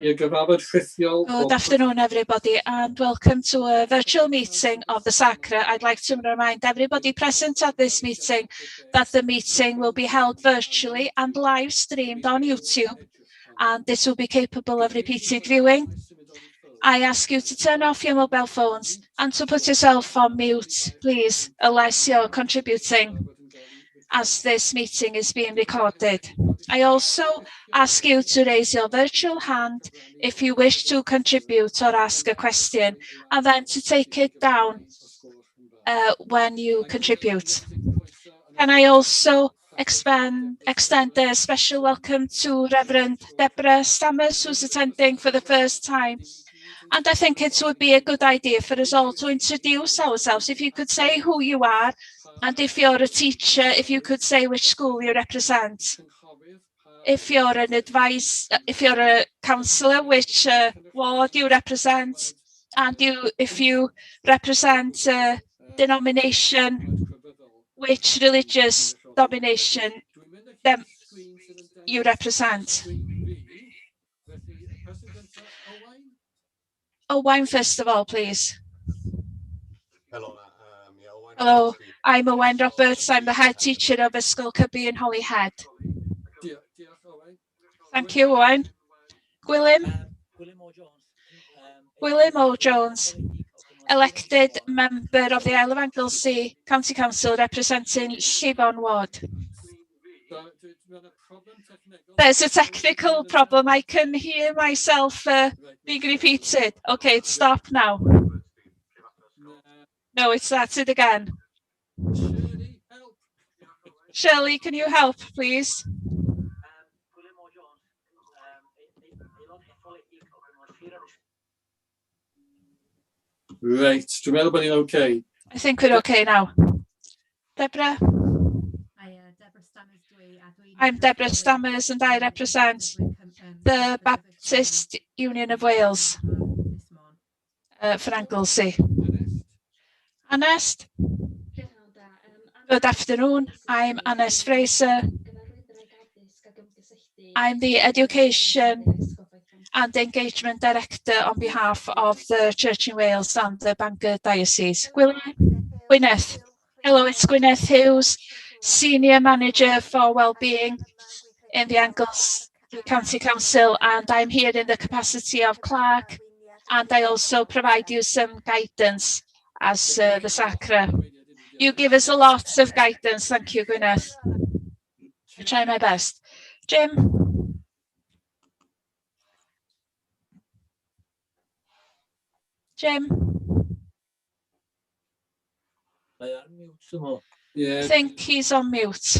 Good afternoon, everybody, and welcome to a virtual meeting of the SACRE. I'd like to remind everybody present at this meeting that the meeting will be held virtually and live streamed on YouTube, and this will be capable of repeated viewing. I ask you to turn off your mobile phones and to put yourself on mute, please, unless you're contributing, as this meeting is being recorded. I also ask you to raise your virtual hand if you wish to contribute or ask a question, and then to take it down when you contribute. And I also extend a special welcome to Reverend Deborah Stammers, who's attending for the first time. And I think it would be a good idea for us all to introduce ourselves. If you could say who you are, and if you're a teacher, if you could say which school you represent. If you're if you're a councillor, which ward you represent, and if you represent a denomination, which religious domination you represent. Owain, first of all, please. Hello, I'm Owain Roberts. I'm the head teacher of Ysgol Cybi in Holyhead. Thank you, Owain. Gwilym O. Jones, elected member of the Isle of Anglesey County Council representing Llifon Ward. There's a technical problem. I can hear myself being repeated. Okay, stop now. No, it started again. Shirley, can you help, please? Right, do everybody okay? I think we're okay now. Deborah? I'm Deborah Stammers and I represent the Baptist Union of Wales for Anglesey. Anest? Good afternoon, I'm Anest Fraser. I'm the Education and Engagement Director on behalf of the Church in Wales and the Bangor Diocese. Gwyneth. Hello, it's Gwyneth Hughes, Senior Manager for Wellbeing in the Anglesey County Council, and I'm here in the capacity of clerk, and I also provide you some guidance as the SACRE. You give us a lot of guidance, thank you, Gwyneth. I try my best. Jim? Jim? Yeah. I think he's on mute.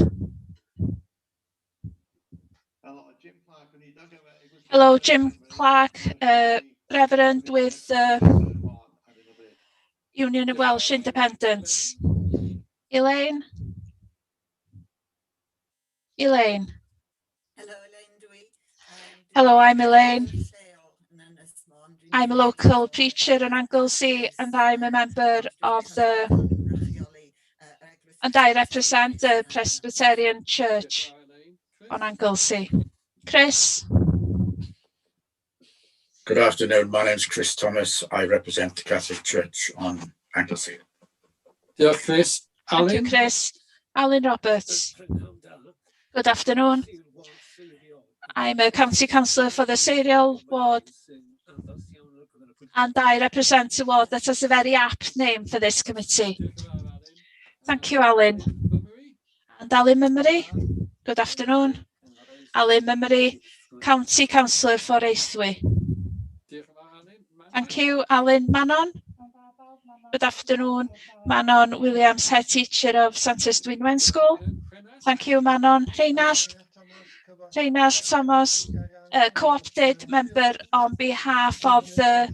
Hello, Jim Clark, Reverend with the Union of Welsh Independents. Elaine? Elaine? Hello, I'm Elaine. I'm a local preacher in Anglesey and I'm a member of and I represent the Presbyterian Church on Anglesey. Chris? Good afternoon, my name's Chris Thomas. I represent the Catholic Church on Anglesey. Yeah, Chris. Alan? Thank you, Chris. Alan Roberts. Good afternoon. I'm a County Councillor for the SACRE ward and I represent a ward that has a very apt name for this committee. Thank you, Alan. And Alan Mimmery. Good afternoon. Alan Mimmery, County Councillor for Eithwy. Thank you, Alan Manon. Good afternoon, Manon Williams, Head Teacher of Santes Dwynwen School. Thank you, Manon. Reinald Thomas, co-opted member on behalf of the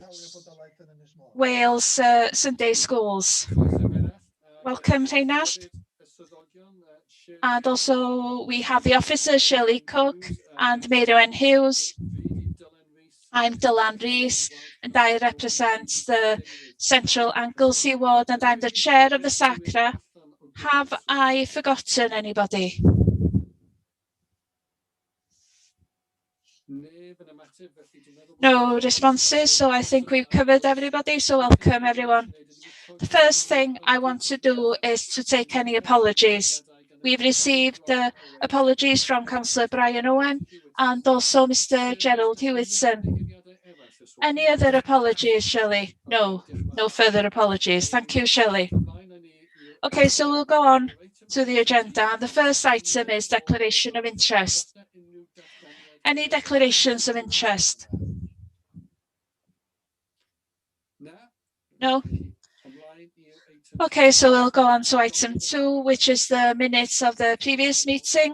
Wales Sunday Schools. Welcome, Reinald. And also we have the officers Shirley Cook and Mary Hughes. I'm Dylan Rees and I represent the Central Anglesey ward and I'm the chair of the SACRE. Have I forgotten anybody? No responses, so I think we've covered everybody, so welcome everyone. The first thing I want to do is to take any apologies. We've received apologies from Councillor Brian Owen and also Mr. Gerald Hewitson. Any other apologies, Shelley? No, no further apologies. Thank you, Shelley. Okay, so we'll go on to the agenda. And the first item is declaration of interest. Any declarations of interest? No? Okay, so we'll go on to item 2, which is the minutes of the previous meeting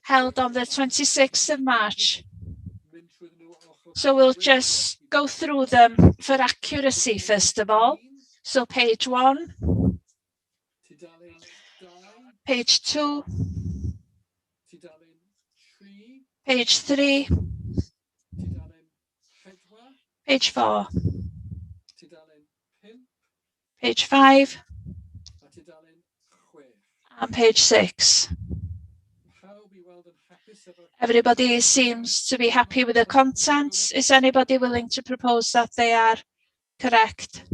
held on the 26th of March. So we'll just go through them for accuracy, first of all. So page 1, page 2, page 3, page 4, page 5, and page 6. Everybody seems to be happy with the contents. Is anybody willing to propose that they are correct?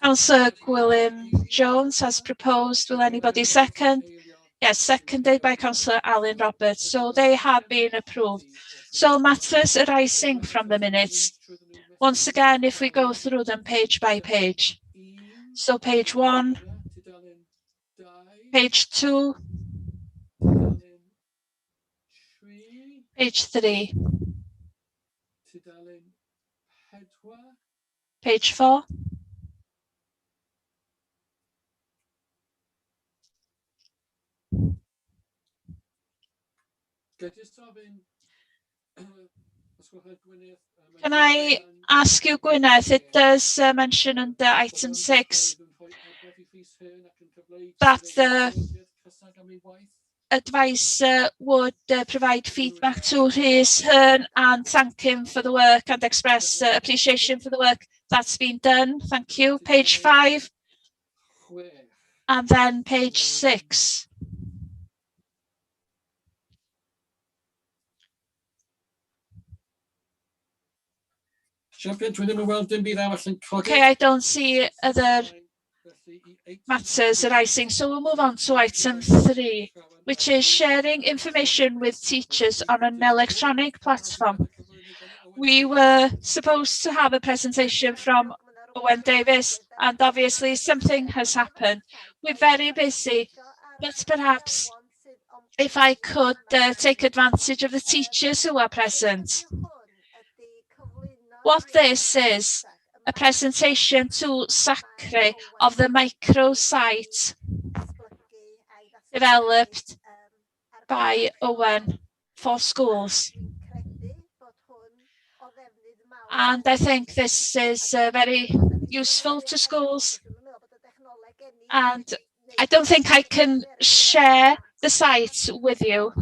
Councillor Gwilym Jones has proposed. Will anybody second? Yes, seconded by Councillor Alan Roberts. So they have been approved. So matters arising from the minutes. Once again, if we go through them page by page. So page 1, page 2, page 3, page 4, can I ask you, Gwyneth, it does mention under item 6 that the advisor would provide feedback to Rhys Hearn and thank him for the work and express appreciation for the work that's been done. Thank you. Page 5 and then page 6. Okay, I don't see other matters arising, so we'll move on to item 3, which is sharing information with teachers on an electronic platform. We were supposed to have a presentation from Owen Davis, and obviously something has happened. We're very busy, but perhaps if I could take advantage of the teachers who are present. What this is, a presentation to SACRE of the microsite developed by Owen for schools. And I think this is very useful to schools. And I don't think I can share the site with you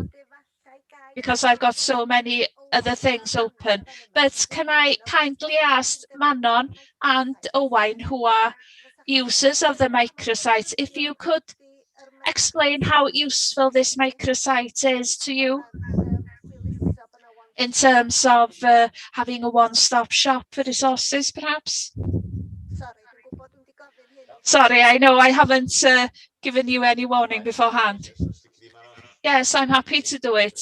because I've got so many other things open. But can I kindly ask Manon and Owain, who are users of the microsite, if you could explain how useful this microsite is to you in terms of having a one-stop shop for resources, perhaps? Sorry, I know I haven't given you any warning beforehand. Yes, I'm happy to do it,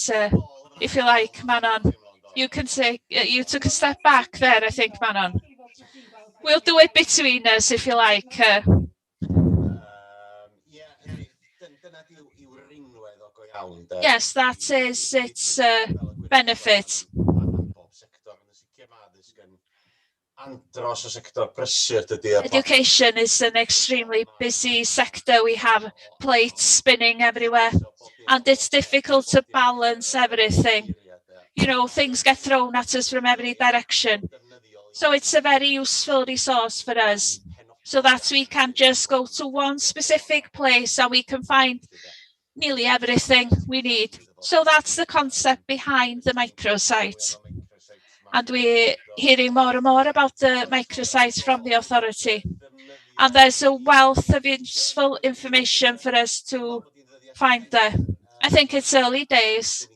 if you like, Manon. You can take, you took a step back there, I think, Manon. We'll do it between us, if you like. Yes, that is its benefit. Education is an extremely busy sector. We have plates spinning everywhere, and it's difficult to balance everything. You know, things get thrown at us from every direction. So it's a very useful resource for us, so that we can just go to one specific place and we can find nearly everything we need. So that's the concept behind the microsite. And we're hearing more and more about the microsite from the authority. And there's a wealth of useful information for us to find there. I think it's early days,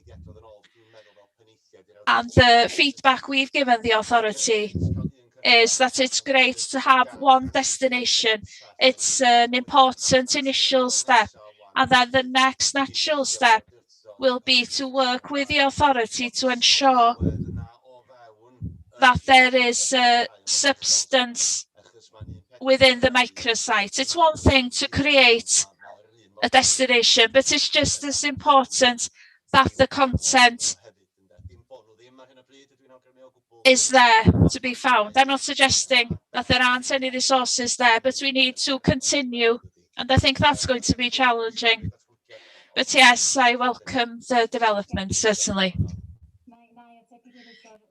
and the feedback we've given the authority is that it's great to have one destination. It's an important initial step, and then the next natural step will be to work with the authority to ensure that there is substance within the microsite. It's one thing to create a destination, but it's just as important that the content is there to be found. I'm not suggesting that there aren't any resources there, but we need to continue, and I think that's going to be challenging. But yes, I welcome the development, certainly.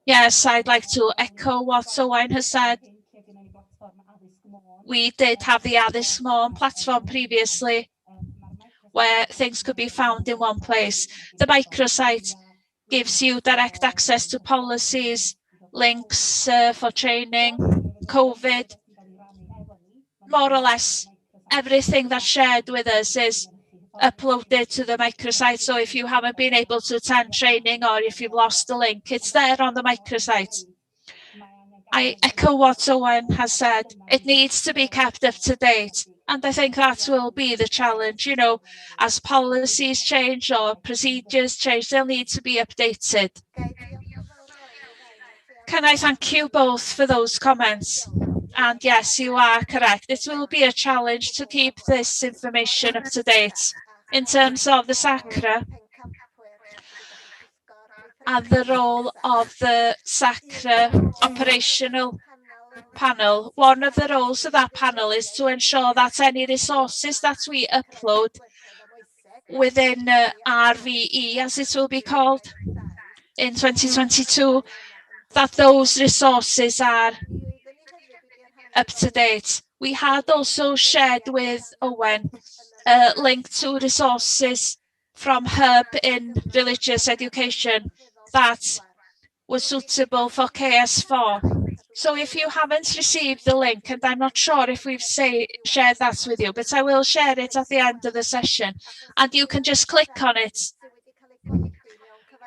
Yes, I'd like to echo what Owain has said. We did have the Addysg Môn platform previously, where things could be found in one place. The microsite gives you direct access to policies, links for training, COVID. More or less, everything that's shared with us is uploaded to the microsite. So if you haven't been able to attend training or if you've lost the link, it's there on the microsite. I echo what Owen has said. It needs to be kept up to date. And I think that will be the challenge. You know, as policies change or procedures change, they'll need to be updated. Can I thank you both for those comments? And yes, you are correct. It will be a challenge to keep this information up to date. In terms of the SACRE and the role of the SACRE operational panel, one of the roles of that panel is to ensure that any resources that we upload within RVE, as it will be called, in 2022, that those resources are up to date. We had also shared with Owen a link to resources from Hub in Religious Education that was suitable for KS4. So if you haven't received the link, and I'm not sure if we've shared that with you, but I will share it at the end of the session, and you can just click on it.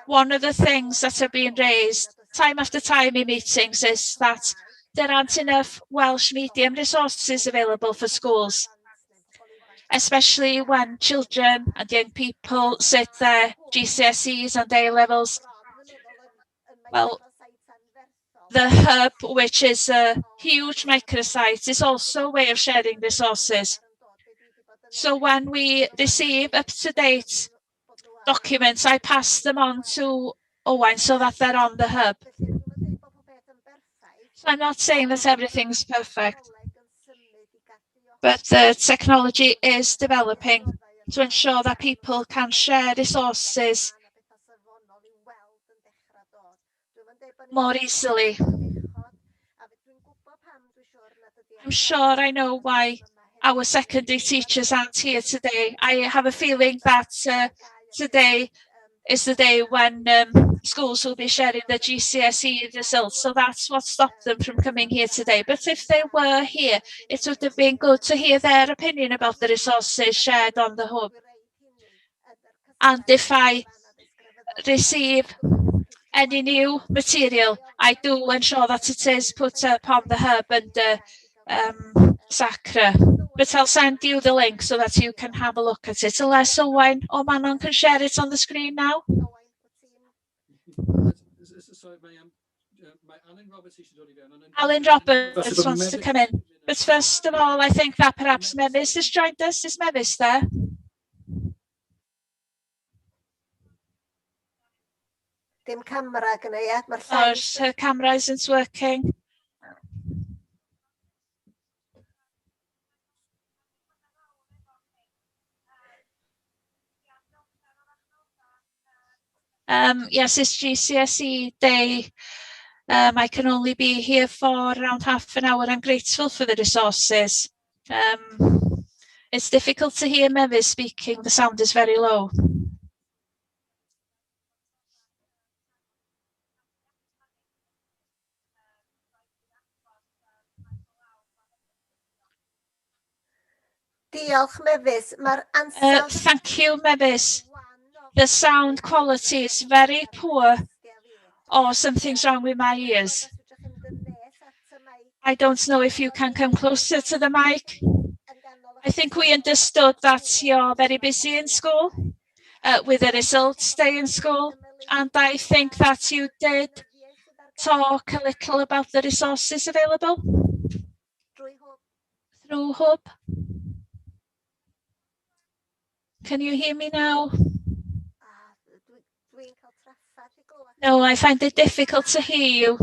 One of the things that have been raised time after time in meetings is that there aren't enough Welsh medium resources available for schools, especially when children and young people sit their GCSEs and A-levels. Well, the Hub, which is a huge microsite, is also a way of sharing resources. So when we receive up-to-date documents, I pass them on to Owen so that they're on the Hub. So I'm not saying that everything's perfect, but the technology is developing to ensure that people can share resources more easily. I'm sure I know why our secondary teachers aren't here today. I have a feeling that today is the day when schools will be sharing the GCSE results. So that's what stopped them from coming here today. But if they were here, it would have been good to hear their opinion about the resources shared on the Hub. And if I receive any new material, I do ensure that it is put up on the Hub and SACRE. But I'll send you the link so that you can have a look at it. Unless Owen or Manon can share it on the screen now. Alan Roberts wants to come in. But first of all, I think that perhaps Mefus has joined us. Is Mefus there? Dim camera gynna i, mae'r llais. Her camera isn't working. Yes, it's GCSE day. I can only be here for around half an hour. I'm grateful for the resources. It's difficult to hear Mefus speaking. The sound is very low. Diolch Mefus. Mae'r ansawdd... Thank you, Mefus. The sound quality is very poor, or something's wrong with my ears. I don't know if you can come closer to the mic. I think we understood that you're very busy in school with the results day in school, and I think that you did talk a little about the resources available through Hub. Can you hear me now? No, I find it difficult to hear you.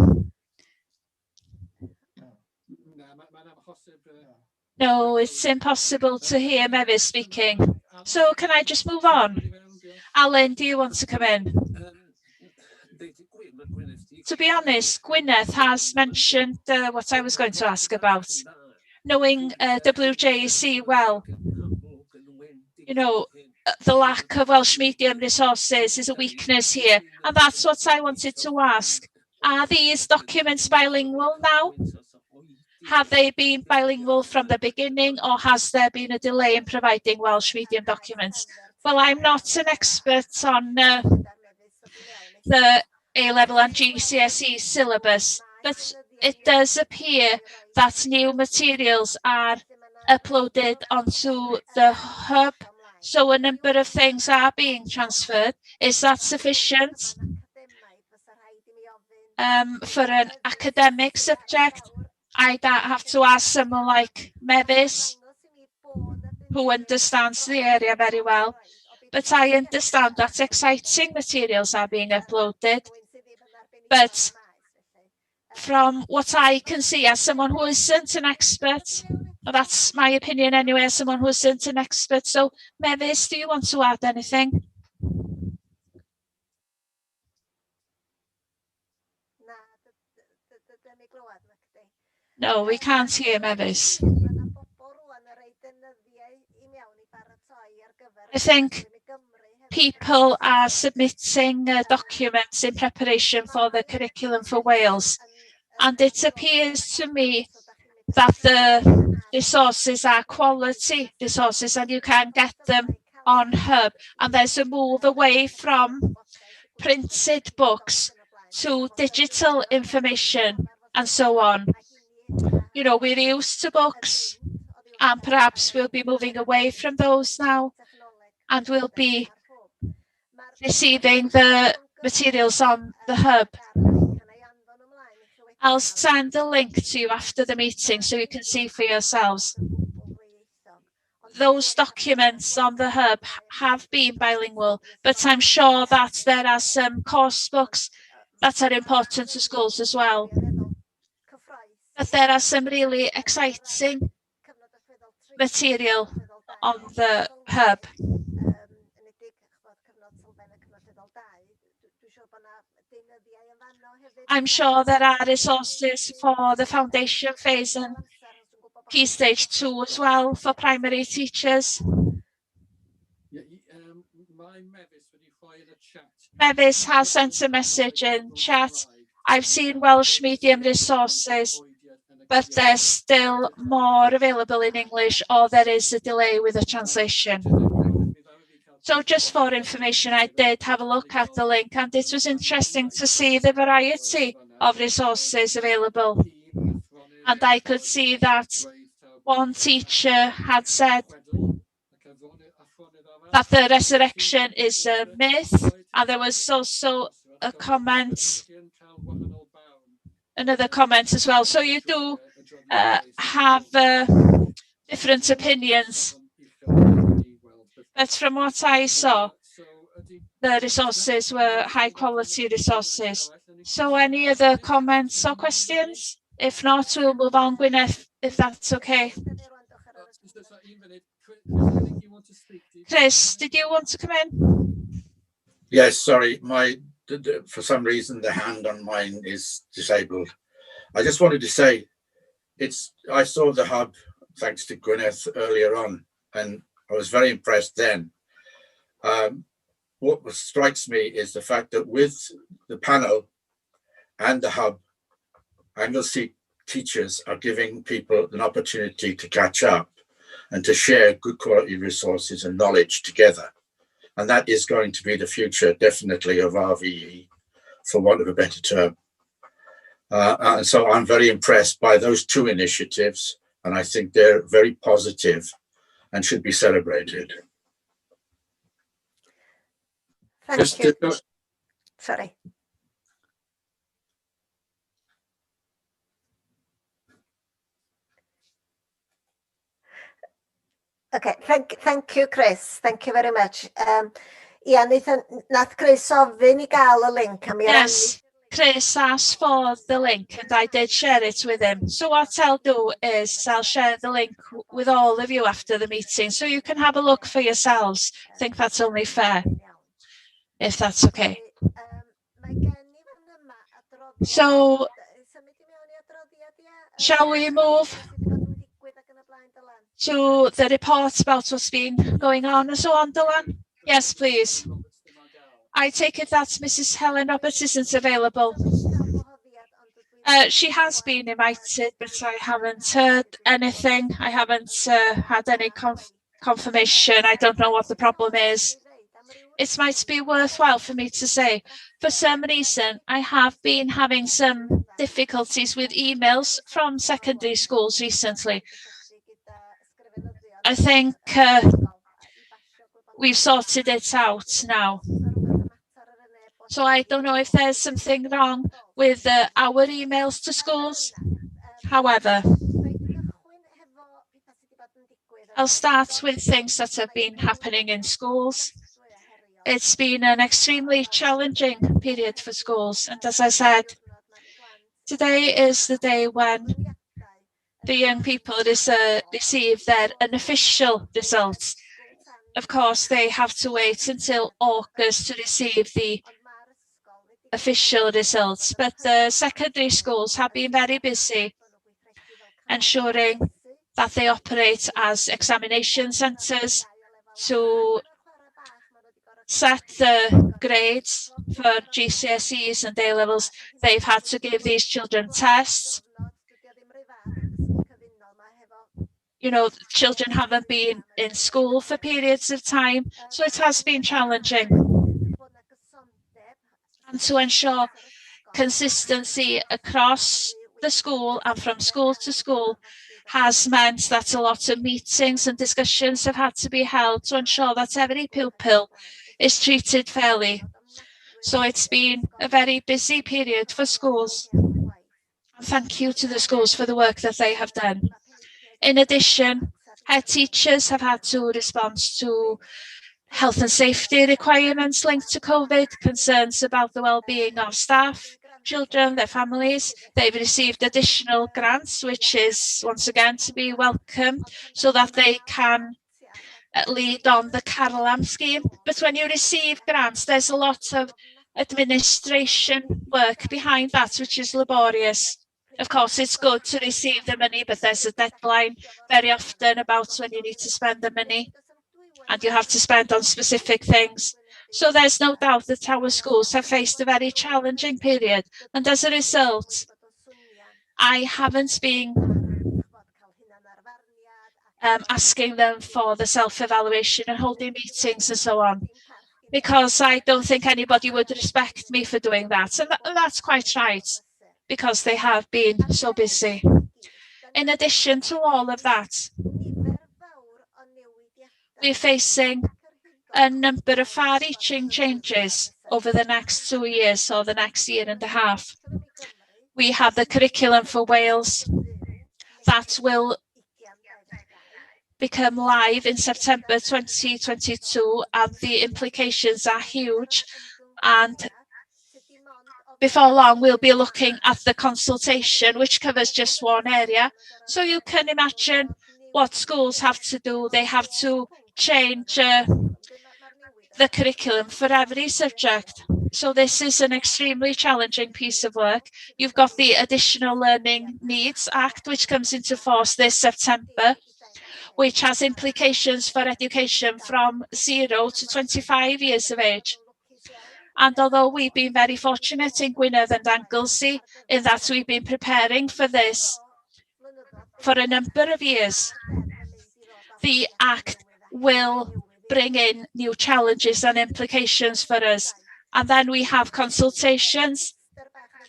No, it's impossible to hear Mefus speaking. So can I just move on? Alan, do you want to come in? To be honest, Gwyneth has mentioned what I was going to ask about. Knowing WJEC well, you know, the lack of Welsh medium resources is a weakness here. And that's what I wanted to ask. Are these documents bilingual now? Have they been bilingual from the beginning, or has there been a delay in providing Welsh medium documents? Well, I'm not an expert on the A-level and GCSE syllabus, but it does appear that new materials are uploaded onto the hub, so a number of things are being transferred. Is that sufficient for an academic subject? I'd have to ask someone like Mefus, who understands the area very well. But I understand that exciting materials are being uploaded. But from what I can see, as someone who isn't an expert, well, that's my opinion anyway, as someone who isn't an expert. So, Mefus, do you want to add anything? No, we can't hear Mefus. I think people are submitting documents in preparation for the curriculum for Wales, and it appears to me that the resources are quality resources and you can get them on Hub, and there's a move away from printed books to digital information and so on. You know, we're used to books, and perhaps we'll be moving away from those now, and we'll be receiving the materials on the Hub. I'll send a link to you after the meeting so you can see for yourselves. Those documents on the Hub have been bilingual, but I'm sure that there are some course books that are important to schools as well. But there are some really exciting material on the Hub. I'm sure there are resources for the foundation phase and Key Stage 2 as well for primary teachers. Mefus has sent a message in chat. I've seen Welsh medium resources, but there's still more available in English, or there is a delay with the translation. So just for information, I did have a look at the link, and it was interesting to see the variety of resources available. And I could see that one teacher had said that the resurrection is a myth, and there was also a comment, another comment as well. So you do have different opinions. But from what I saw, the resources were high quality resources. So any other comments or questions? If not, we'll move on, Gwyneth, if that's okay. Chris, did you want to come in? Yes, sorry, for some reason the hand on mine is disabled. I just wanted to say, I saw the Hub thanks to Gwyneth earlier on, and I was very impressed then. What strikes me is the fact that with the panel and the Hub, Anglesey teachers are giving people an opportunity to catch up and to share good quality resources and knowledge together. And that is going to be the future, definitely, of RVE, for want of a better term. And so I'm very impressed by those two initiatives, and I think they're very positive and should be celebrated. Thank you. Sorry. Okay, thank you, Chris. Thank you very much. Ia, nath Chris ofyn I gael y link a mi Yes, Chris asked for the link and I did share it with him. So what I'll do is I'll share the link with all of you after the meeting so you can have a look for yourselves. I think that's only fair, if that's okay. So, shall we move to the report about what's been going on and so on, Dylan? Yes, please. I take it that Mrs. Helen Roberts isn't available. She has been invited, but I haven't heard anything. I haven't had any confirmation. I don't know what the problem is. It might be worthwhile for me to say, for some reason, I have been having some difficulties with emails from secondary schools recently. I think we've sorted it out now. So I don't know if there's something wrong with our emails to schools. However, I'll start with things that have been happening in schools. It's been an extremely challenging period for schools. And as I said, today is the day when the young people receive their unofficial results. Of course, they have to wait until August to receive the official results, but the secondary schools have been very busy ensuring that they operate as examination centres to set the grades for GCSEs and A-levels. They've had to give these children tests. You know, children haven't been in school for periods of time, so it has been challenging. And to ensure consistency across the school and from school to school has meant that a lot of meetings and discussions have had to be held to ensure that every pupil is treated fairly. So it's been a very busy period for schools. Thank you to the schools for the work that they have done. In addition, head teachers have had to respond to health and safety requirements linked to COVID, concerns about the well-being of staff, children, their families. They've received additional grants, which is once again to be welcome, so that they can lead on the Carolam scheme. But when you receive grants, there's a lot of administration work behind that, which is laborious. Of course, it's good to receive the money, but there's a deadline very often about when you need to spend the money, and you have to spend on specific things. So there's no doubt that our schools have faced a very challenging period, and as a result, I haven't been asking them for the self-evaluation and holding meetings and so on, because I don't think anybody would respect me for doing that, and that's quite right, because they have been so busy. In addition to all of that, we're facing a number of far-reaching changes over the next 2 years or the next year and a half. We have the curriculum for Wales that will become live in September 2022, and the implications are huge. And before long, we'll be looking at the consultation, which covers just one area. So you can imagine what schools have to do. They have to change the curriculum for every subject. So this is an extremely challenging piece of work. You've got the Additional Learning Needs Act, which comes into force this September, which has implications for education from 0 to 25 years of age. And although we've been very fortunate in Gwynedd and Anglesey in that we've been preparing for this for a number of years, the Act will bring in new challenges and implications for us. And then we have consultations,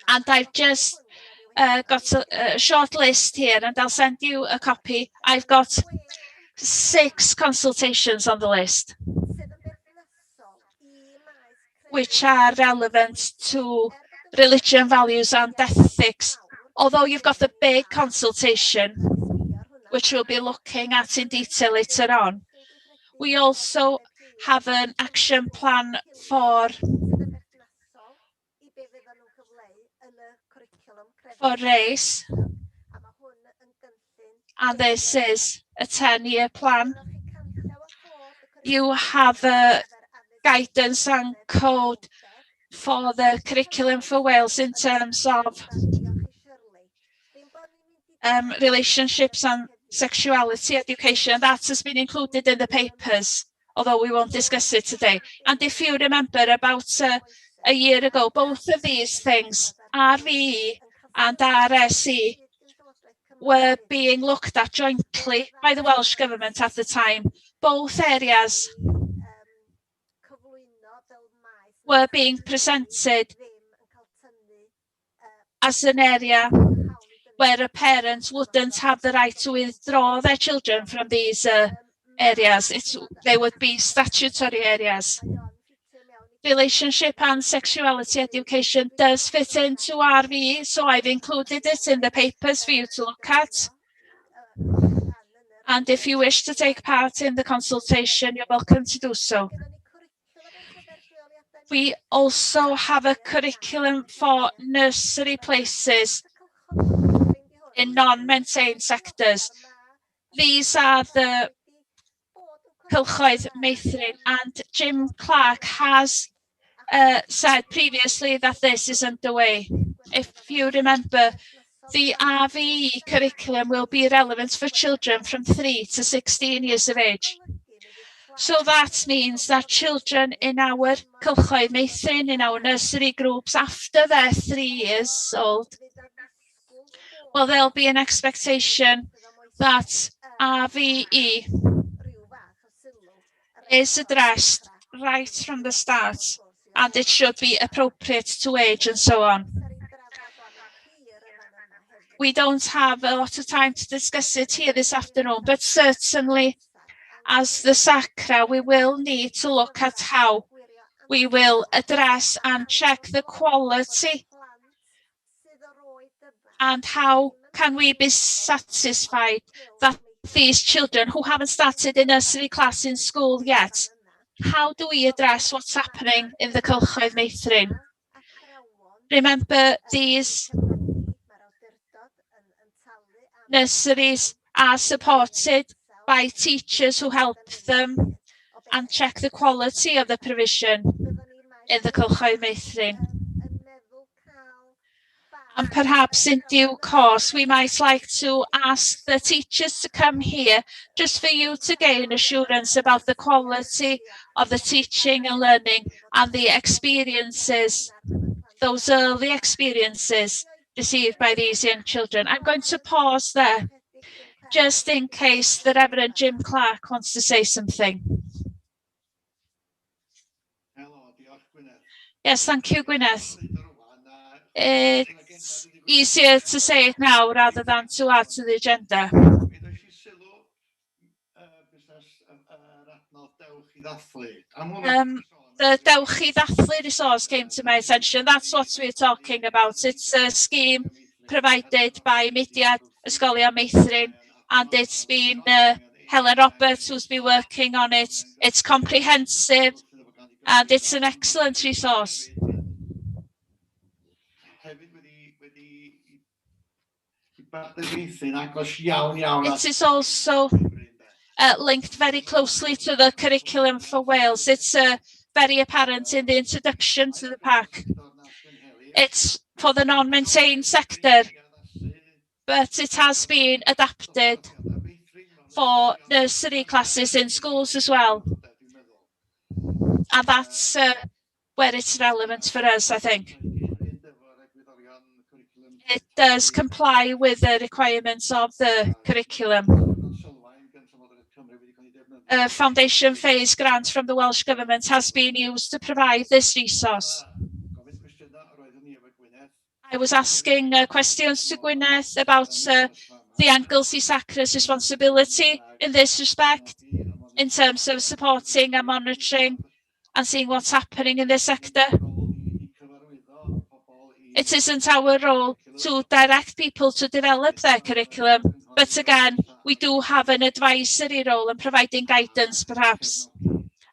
and I've just got a short list here, and I'll send you a copy. I've got 6 consultations on the list, which are relevant to religion, values and ethics. Although you've got the big consultation, which we'll be looking at in detail later on, we also have an action plan for race, and this is a 10-year plan. You have a guidance and code for the curriculum for Wales in terms of relationships and sexuality education. That has been included in the papers, although we won't discuss it today. And if you remember, about a year ago, both of these things, RVE and RSE, were being looked at jointly by the Welsh Government at the time. Both areas were being presented as an area where a parent wouldn't have the right to withdraw their children from these areas. They would be statutory areas. Relationship and sexuality education does fit into RVE, so I've included it in the papers for you to look at. And if you wish to take part in the consultation, you're welcome to do so. We also have a curriculum for nursery places in non-maintained sectors. These are the Cylchoedd Meithrin, and Jim Clark has said previously that this is underway. If you remember, the RVE curriculum will be relevant for children from 3 to 16 years of age. So that means that children in our Cylchoedd Meithrin, in our nursery groups, after they're 3 years old, well, there'll be an expectation that RVE is addressed right from the start, and it should be appropriate to age and so on. We don't have a lot of time to discuss it here this afternoon, but certainly as the SACRE, we will need to look at how we will address and check the quality, and how can we be satisfied that these children who haven't started a nursery class in school yet, how do we address what's happening in the Cylchoedd Meithrin? Remember, these nurseries are supported by teachers who help them and check the quality of the provision in the Cylchoedd Meithrin. And perhaps in due course, we might like to ask the teachers to come here just for you to gain assurance about the quality of the teaching and learning and the experiences, those early experiences received by these young children. I'm going to pause there just in case the Reverend Jim Clark wants to say something. Yes, thank you, Gwyneth. It's easier to say it now rather than to add to the agenda. The Dewch I Ddathlu resource came to my attention. That's what we're talking about. It's a scheme provided by Mudiad Ysgolion Meithrin, and it's been Helen Roberts who's been working on it. It's comprehensive and it's an excellent resource. It is also linked very closely to the curriculum for Wales. It's very apparent in the introduction to the pack. It's for the non-maintained sector, but it has been adapted for nursery classes in schools as well. And that's where it's relevant for us, I think. It does comply with the requirements of the curriculum. foundation phase grant from the Welsh Government has been used to provide this resource. I was asking questions to Gwyneth about the Anglesey SACRE's responsibility in this respect, in terms of supporting and monitoring and seeing what's happening in this sector. It isn't our role to direct people to develop their curriculum, but again, we do have an advisory role in providing guidance, perhaps,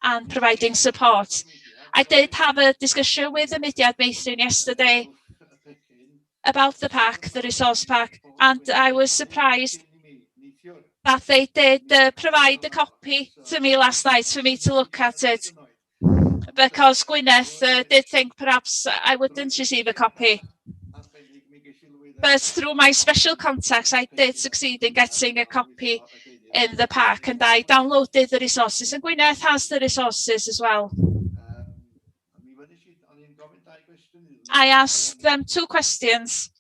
and providing support. I did have a discussion with the Mudiad Meithrin yesterday about the pack, the resource pack, and I was surprised that they did provide a copy to me last night for me to look at it, because Gwyneth did think perhaps I wouldn't receive a copy. But through my special contacts, I did succeed in getting a copy in the pack, and I downloaded the resources, and Gwyneth has the resources as well. I asked them 2 questions.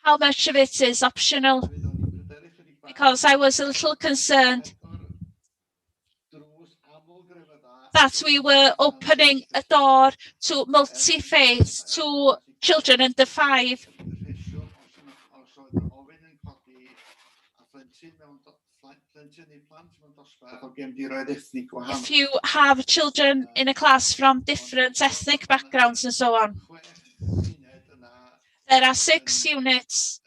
How much of it is optional? Because I was a little concerned that we were opening a door to multi-faith, to children under 5. If you have children in a class from different ethnic backgrounds and so on. There are 6 units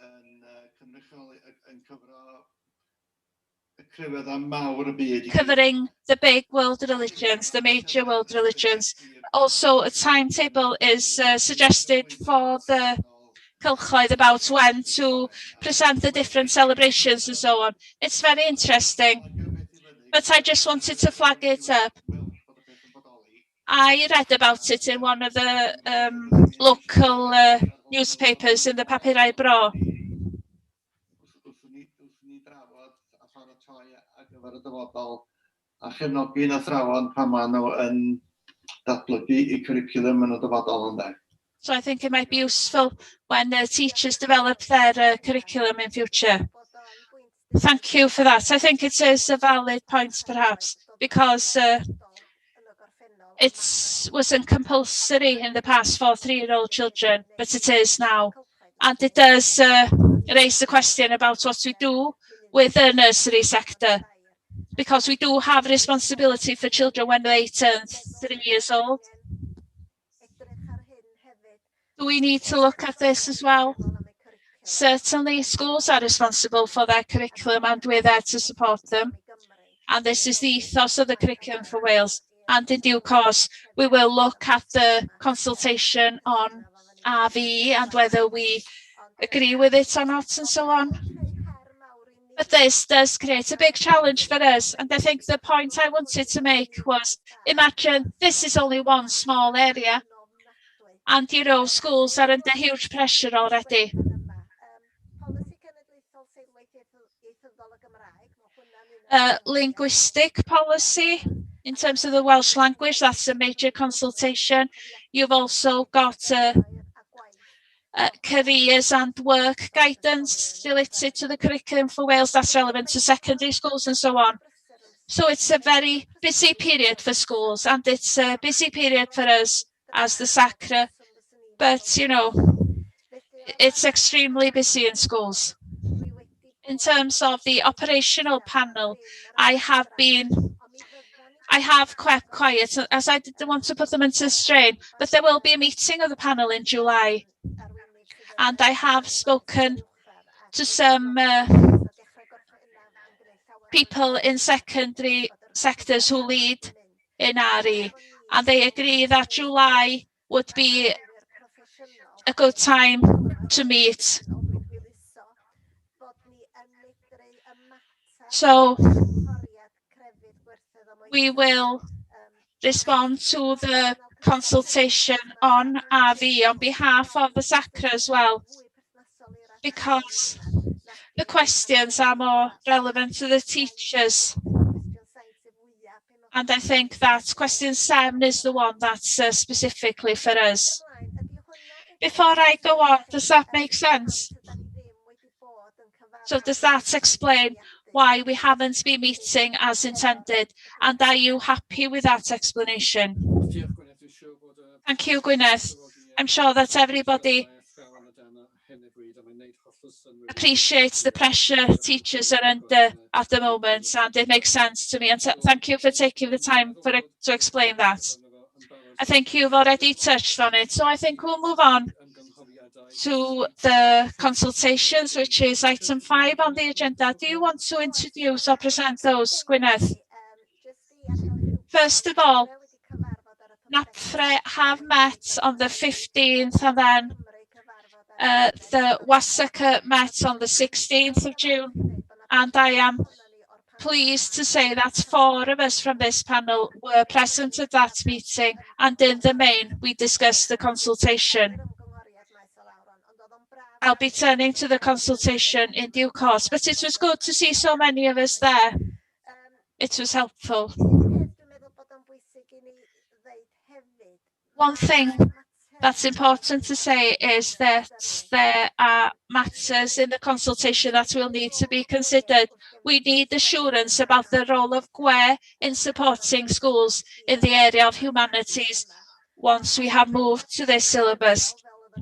covering the big world religions, the major world religions. Also, a timetable is suggested for the Cylchoedd about when to present the different celebrations and so on. It's very interesting, but I just wanted to flag it up. I read about it in one of the local newspapers in the Papurau Bro. A chefnogi'n athrawon pan maen nhw yn datblygu eu cwricwlwm yn y dyfodol ynde. So I think it might be useful when teachers develop their curriculum in future. Thank you for that. I think it is a valid point, perhaps, because it wasn't compulsory in the past for 3-year-old children, but it is now. And it does raise the question about what we do with the nursery sector, because we do have responsibility for children when they turn 3 years old. Do we need to look at this as well? Certainly, schools are responsible for their curriculum and we're there to support them. And this is the ethos of the Curriculum for Wales. And in due course, we will look at the consultation on RV and whether we agree with it or not and so on. But this does create a big challenge for us. And I think the point I wanted to make was, imagine this is only one small area. And, you know, schools are under huge pressure already. Linguistic policy, in terms of the Welsh language, that's a major consultation. You've also got careers and work guidance related to the Curriculum for Wales, that's relevant to secondary schools and so on. So it's a very busy period for schools, and it's a busy period for us as the SACRE, but you know, it's extremely busy in schools. In terms of the operational panel, I have kept quiet as I didn't want to put them into strain, but there will be a meeting of the panel in July. And I have spoken to some people in secondary sectors who lead in RE, and they agree that July would be a good time to meet. So we will respond to the consultation on RV on behalf of the SACRE as well, because the questions are more relevant to the teachers. And I think that question 7 is the one that's specifically for us. Before I go on, does that make sense? So does that explain why we haven't been meeting as intended. And are you happy with that explanation? Thank you, Gwyneth. I'm sure that everybody appreciates the pressure teachers are under at the moment, and it makes sense to me. And thank you for taking the time to explain that. I think you've already touched on it, so I think we'll move on to the consultations, which is item 5 on the agenda. Do you want to introduce or present those, Gwyneth? First of all, NAPFRE have met on the 15th, and then the SACRE met on the 16th of June, and I am pleased to say that 4 of us from this panel were present at that meeting, and in the main we discussed the consultation. I'll be turning to the consultation in due course, but it was good to see so many of us there. It was helpful. One thing that's important to say is that there are matters in the consultation that will need to be considered. We need assurance about the role of GWE in supporting schools in the area of humanities once we have moved to this syllabus,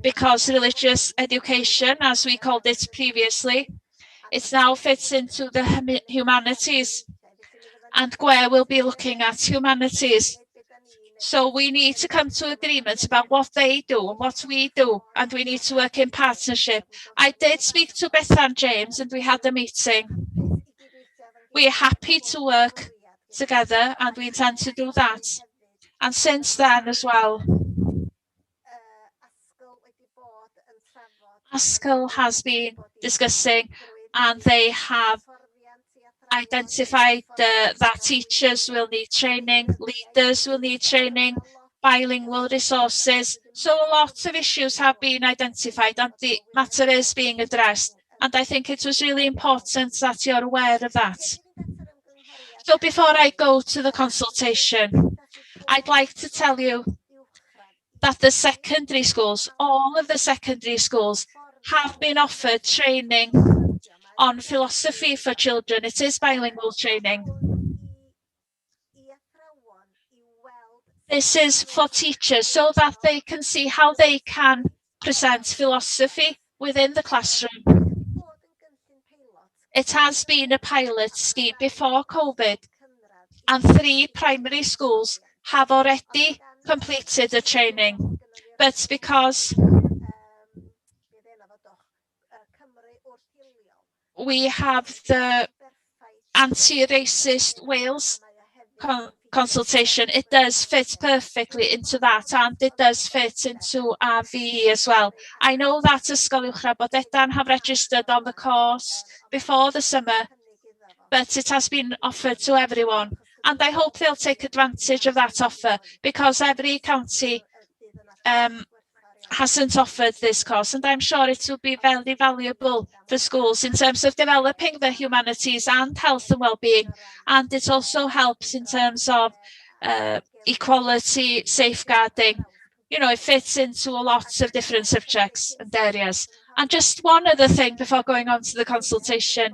because religious education, as we called it previously, it now fits into the humanities, and GWE will be looking at humanities. So we need to come to agreement about what they do and what we do, and we need to work in partnership. I did speak to Beth and James, and we had a meeting. We are happy to work together, and we intend to do that. And since then as well, SACRE has been discussing, and they have identified that teachers will need training, leaders will need training, bilingual resources. So a lot of issues have been identified, and the matter is being addressed. And I think it was really important that you're aware of that. So before I go to the consultation, I'd like to tell you that the secondary schools, all of the secondary schools, have been offered training on philosophy for children. It is bilingual training. This is for teachers so that they can see how they can present philosophy within the classroom. It has been a pilot scheme before COVID, and 3 primary schools have already completed the training. But because we have the anti-racist Wales consultation, it does fit perfectly into that, and it does fit into our VE as well. I know that Ysgol Uwchradd Bodedan have registered on the course before the summer, but it has been offered to everyone, and I hope they'll take advantage of that offer, because every county hasn't offered this course, and I'm sure it will be very valuable for schools in terms of developing the humanities and health and well-being, and it also helps in terms of equality, safeguarding. You know, it fits into a lot of different subjects and areas. And just one other thing before going on to the consultation.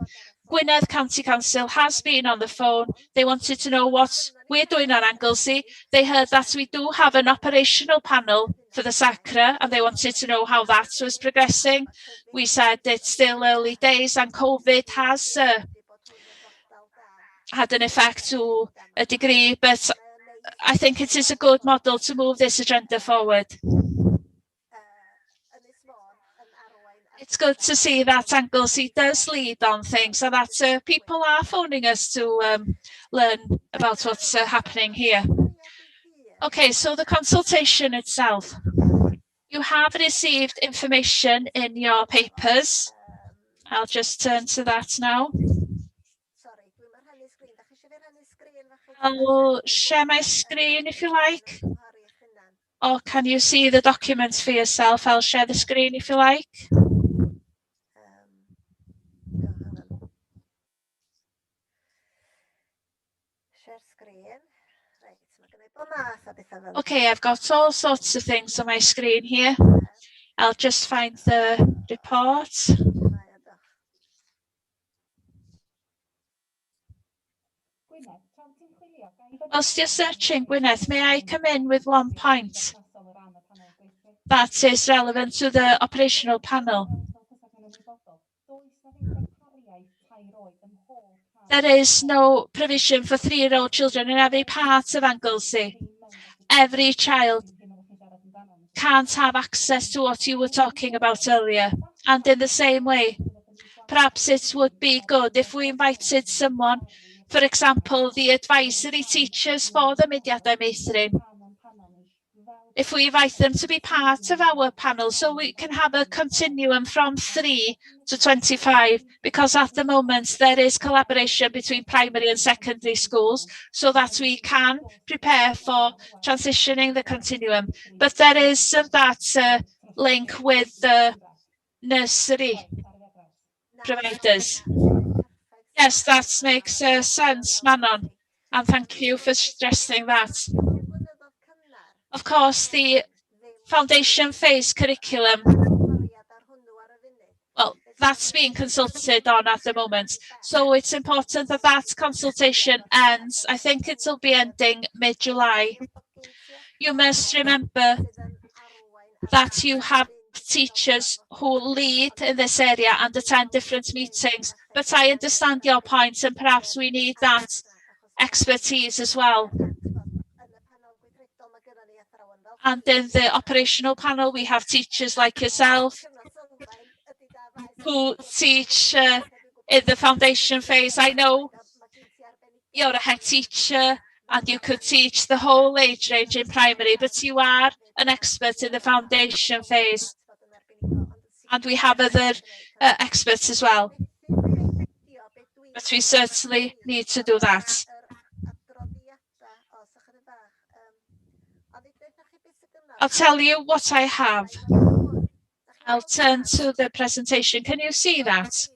Gwynedd County Council has been on the phone. They wanted to know what we're doing on Anglesey. They heard that we do have an operational panel for the SACRE, and they wanted to know how that was progressing. We said it's still early days, and COVID has had an effect to a degree, but I think it is a good model to move this agenda forward. It's good to see that Anglesey does lead on things, and that people are phoning us to learn about what's happening here. Okay, so the consultation itself. You have received information in your papers. I'll just turn to that now. I'll share my screen if you like. Or can you see the documents for yourself? I'll share the screen if you like. Okay, I've got all sorts of things on my screen here. I'll just find the report. Whilst you're searching, Gwyneth, may I come in with one point that is relevant to the operational panel? There is no provision for 3-year-old children in every part of Anglesey. Every child can't have access to what you were talking about earlier. And in the same way, perhaps it would be good if we invited someone, for example, the advisory teachers for the Mudiadau Meithrin, if we invite them to be part of our panel so we can have a continuum from 3 to 25, because at the moment there is collaboration between primary and secondary schools so that we can prepare for transitioning the continuum. But there is that link with the nursery providers. Yes, that makes sense, Manon, and thank you for stressing that. Of course, the foundation phase curriculum, well, that's being consulted on at the moment. So it's important that that consultation ends. I think it'll be ending mid-July. You must remember that you have teachers who lead in this area and attend different meetings. But I understand your point, and perhaps we need that expertise as well. And in the operational panel, we have teachers like yourself who teach in the foundation phase. I know you're a head teacher and you could teach the whole age range in primary, but you are an expert in the foundation phase. And we have other experts as well. But we certainly need to do that. I'll tell you what I have. I'll turn to the presentation. Can you see that?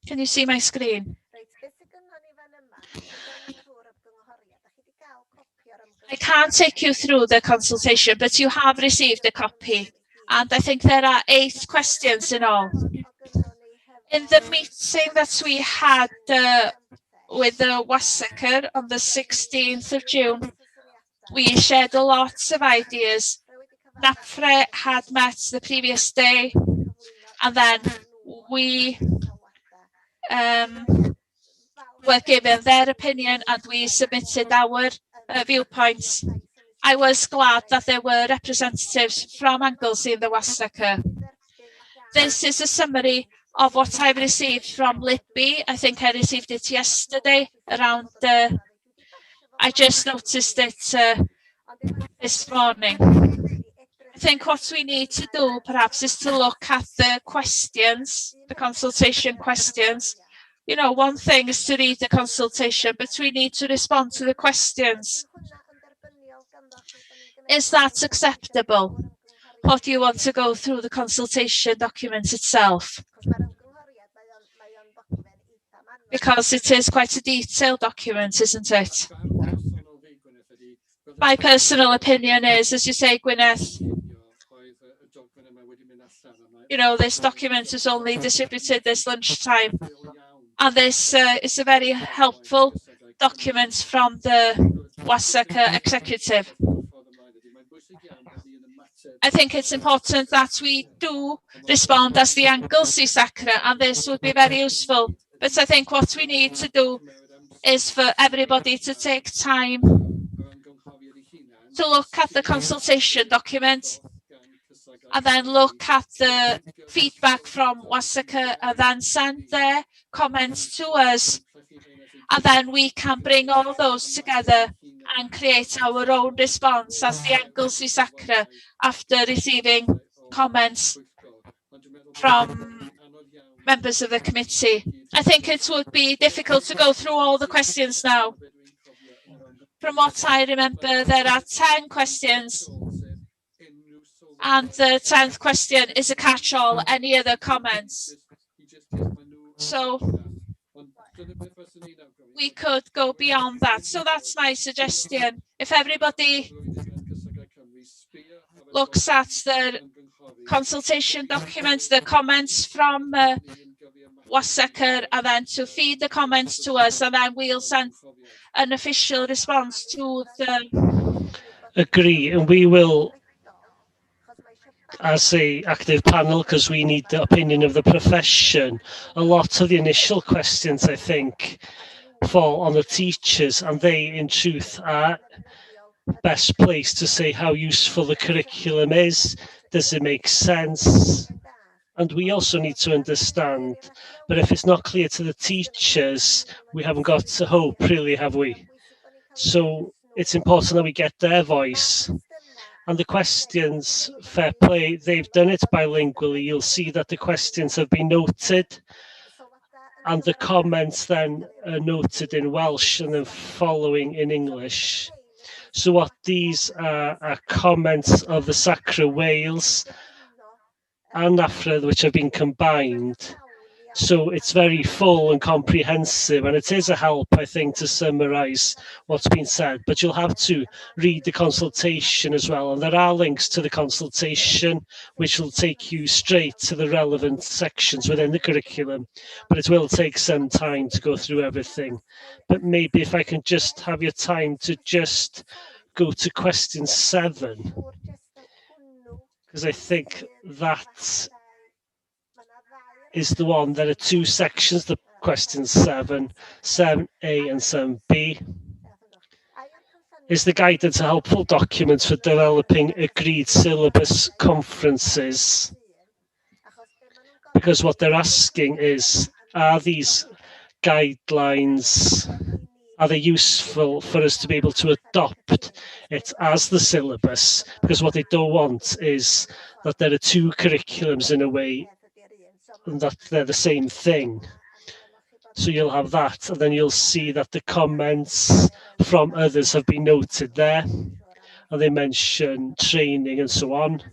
Can you see my screen? I can't take you through the consultation, but you have received a copy. And I think there are 8 questions in all. In the meeting that we had with the SACRE on the 16th of June, we shared lots of ideas. NAPFRE had met the previous day, and then we were given their opinion and we submitted our viewpoints. I was glad that there were representatives from Anglesey in the SACRE. This is a summary of what I've received from Libby. I think I received it yesterday around, I just noticed it this morning. I think what we need to do perhaps is to look at the questions, the consultation questions. You know, one thing is to read the consultation, but we need to respond to the questions. Is that acceptable? Or do you want to go through the consultation document itself? Because it is quite a detailed document, isn't it? My personal opinion is, as you say, Gwyneth, you know, this document is only distributed this lunchtime. And this is a very helpful document from the SACRE executive. I think it's important that we do respond as the Anglesey SACRE, and this would be very useful. But I think what we need to do is for everybody to take time to look at the consultation document and then look at the feedback from SACRE and then send their comments to us. And then we can bring all those together and create our own response as the Anglesey SACRE after receiving comments from members of the committee. I think it would be difficult to go through all the questions now. From what I remember, there are 10 questions. And the 10th question is a catch-all. Any other comments? So we could go beyond that. So that's my suggestion. If everybody looks at the consultation documents, the comments from SACRE, and then to feed the comments to us, and then we'll send an official response to the... Agree, and we will, as a active panel, because we need the opinion of the profession, a lot of the initial questions, I think, fall on the teachers, and they, in truth, are best placed to say how useful the curriculum is. Does it make sense? And we also need to understand, but if it's not clear to the teachers, we haven't got to hope, really, have we? So it's important that we get their voice. And the questions, fair play, they've done it bilingually. You'll see that the questions have been noted, and the comments then are noted in Welsh and then following in English. So what these are comments of the SACRE Wales and AFRA, which have been combined. So it's very full and comprehensive, and it is a help, I think, to summarise what's been said. But you'll have to read the consultation as well, and there are links to the consultation, which will take you straight to the relevant sections within the curriculum. But it will take some time to go through everything. But maybe if I can just have your time to just go to question 7, because I think that is the one. There are 2 sections, the question 7, 7A and 7B. Is the guidance a helpful document for developing agreed syllabus conferences? Because what they're asking is, are these guidelines, are they useful for us to be able to adopt it as the syllabus? Because what they don't want is that there are 2 curriculums in a way, and that they're the same thing. So you'll have that, and then you'll see that the comments from others have been noted there, and they mention training and so on.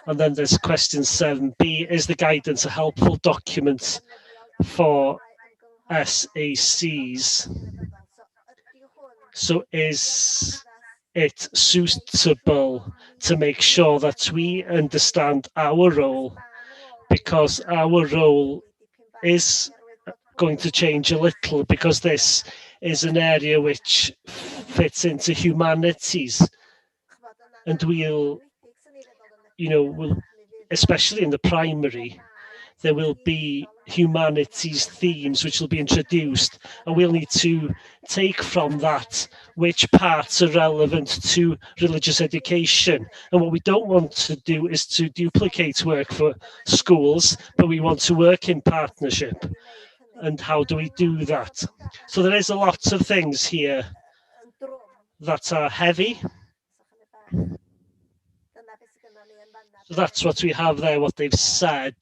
And then there's question 7B, is the guidance a helpful document for SACs? So is it suitable to make sure that we understand our role, because our role is going to change a little, because this is an area which fits into humanities, and we'll, especially in the primary, there will be humanities themes which will be introduced, and we'll need to take from that which parts are relevant to religious education. And what we don't want to do is to duplicate work for schools, but we want to work in partnership. And how do we do that? So there is a lot of things here that are heavy. So that's what we have there, what they've said.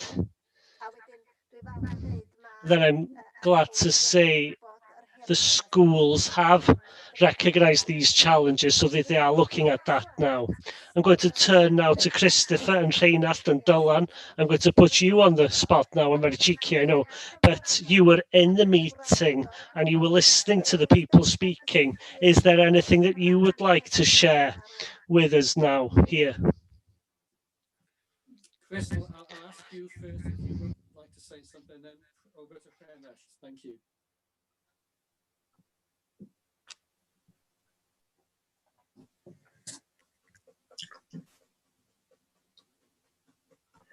Then I'm glad to say the schools have recognised these challenges, so that they are looking at that now. I'm going to turn now to Christopher and Rheinald and Dylan. I'm going to put you on the spot now. I'm very cheeky, I know, but you were in the meeting and you were listening to the people speaking. Is there anything that you would like to share with us now here? Chris, I'll ask you first if you would like to say something, then over to Rheinald. Thank you.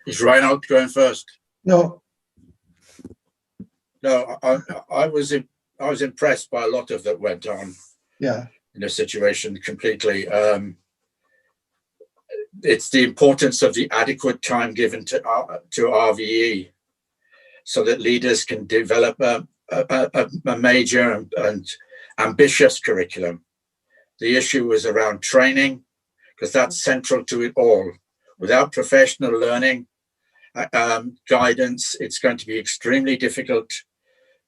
Is Reinhold going first? No. No, I was impressed by a lot of that went on. Yeah. In the situation completely. It's the importance of the adequate time given to RVE, so that leaders can develop a major and ambitious curriculum. The issue was around training, because that's central to it all. Without professional learning, guidance, it's going to be extremely difficult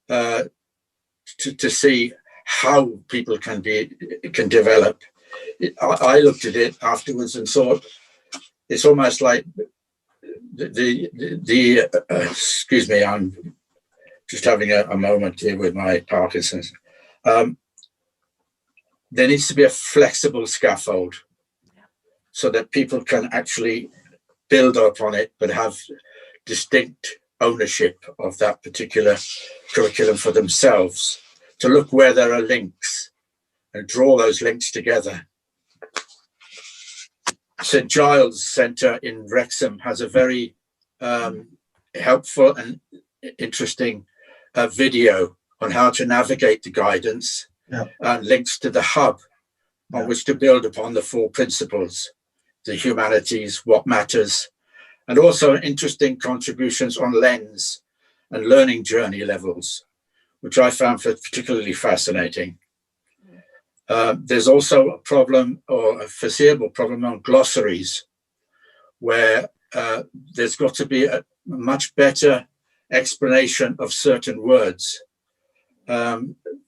to see how people can develop. I looked at it afterwards and thought it's almost like excuse me, I'm just having a moment here with my Parkinson's. There needs to be a flexible scaffold so that people can actually build up on it, but have distinct ownership of that particular curriculum for themselves, to look where there are links and draw those links together. St Giles Centre in Wrexham has a very helpful and interesting video on how to navigate the guidance and links to the hub on which to build upon the 4 principles, the humanities, what matters, and also interesting contributions on lens and learning journey levels, which I found particularly fascinating. There's also a problem, or a foreseeable problem, on glossaries, where there's got to be a much better explanation of certain words.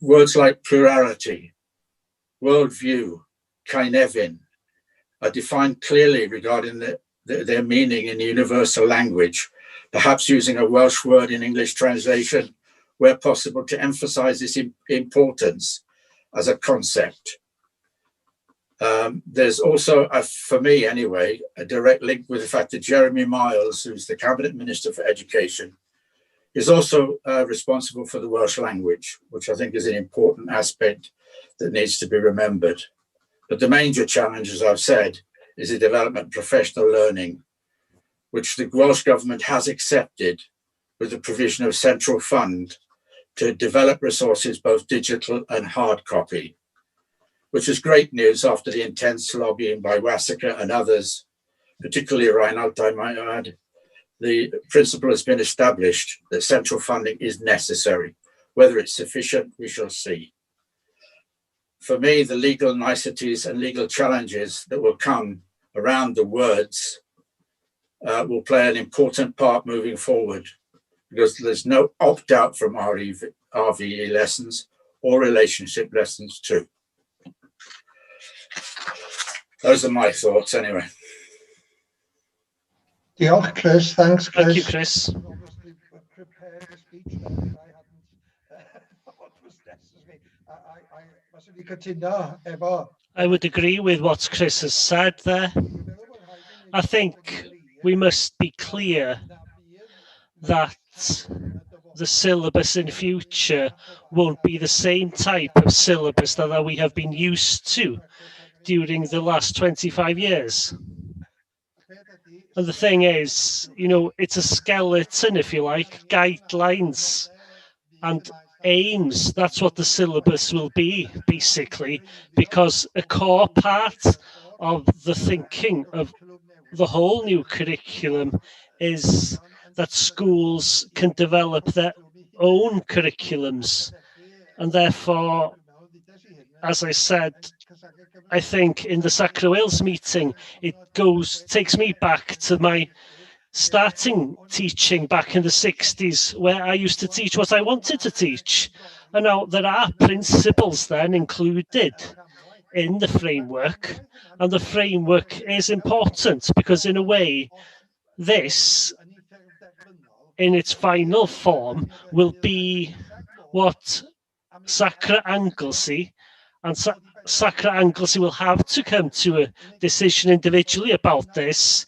Words like plurality, worldview, kainevin are defined clearly regarding their meaning in the universal language, perhaps using a Welsh word in English translation where possible to emphasize its importance as a concept. There's also, for me anyway, a direct link with the fact that Jeremy Miles, who's the Cabinet Minister for Education, is also responsible for the Welsh language, which I think is an important aspect that needs to be remembered. But the major challenge, as I've said, is the development of professional learning, which the Welsh Government has accepted with the provision of central fund to develop resources, both digital and hard copy, which is great news after the intense lobbying by SACRE and others, particularly Reinald, I might add. The principle has been established that central funding is necessary. Whether it's sufficient, we shall see. For me, the legal niceties and legal challenges that will come around the words will play an important part moving forward, because there's no opt-out from RVE lessons or relationship lessons too. Those are my thoughts anyway. Diolch, Chris. Thanks, Chris. Thank you, Chris. Obviously, prepared a speech that I hadn't thought was necessary. I must cytuno efo. I would agree with what Chris has said there. I think we must be clear that the syllabus in future won't be the same type of syllabus that we have been used to during the last 25 years. And the thing is, you know, it's a skeleton, if you like, guidelines and aims. That's what the syllabus will be, basically, because a core part of the thinking of the whole new curriculum is that schools can develop their own curriculums. And therefore, as I said, I think in the SACRE Wales meeting, it takes me back to my starting teaching back in the 60s, where I used to teach what I wanted to teach. And now there are principles then included in the framework, and the framework is important because in a way, this, in its final form, will be what SACRE Anglesey and SACRE Anglesey will have to come to a decision individually about this.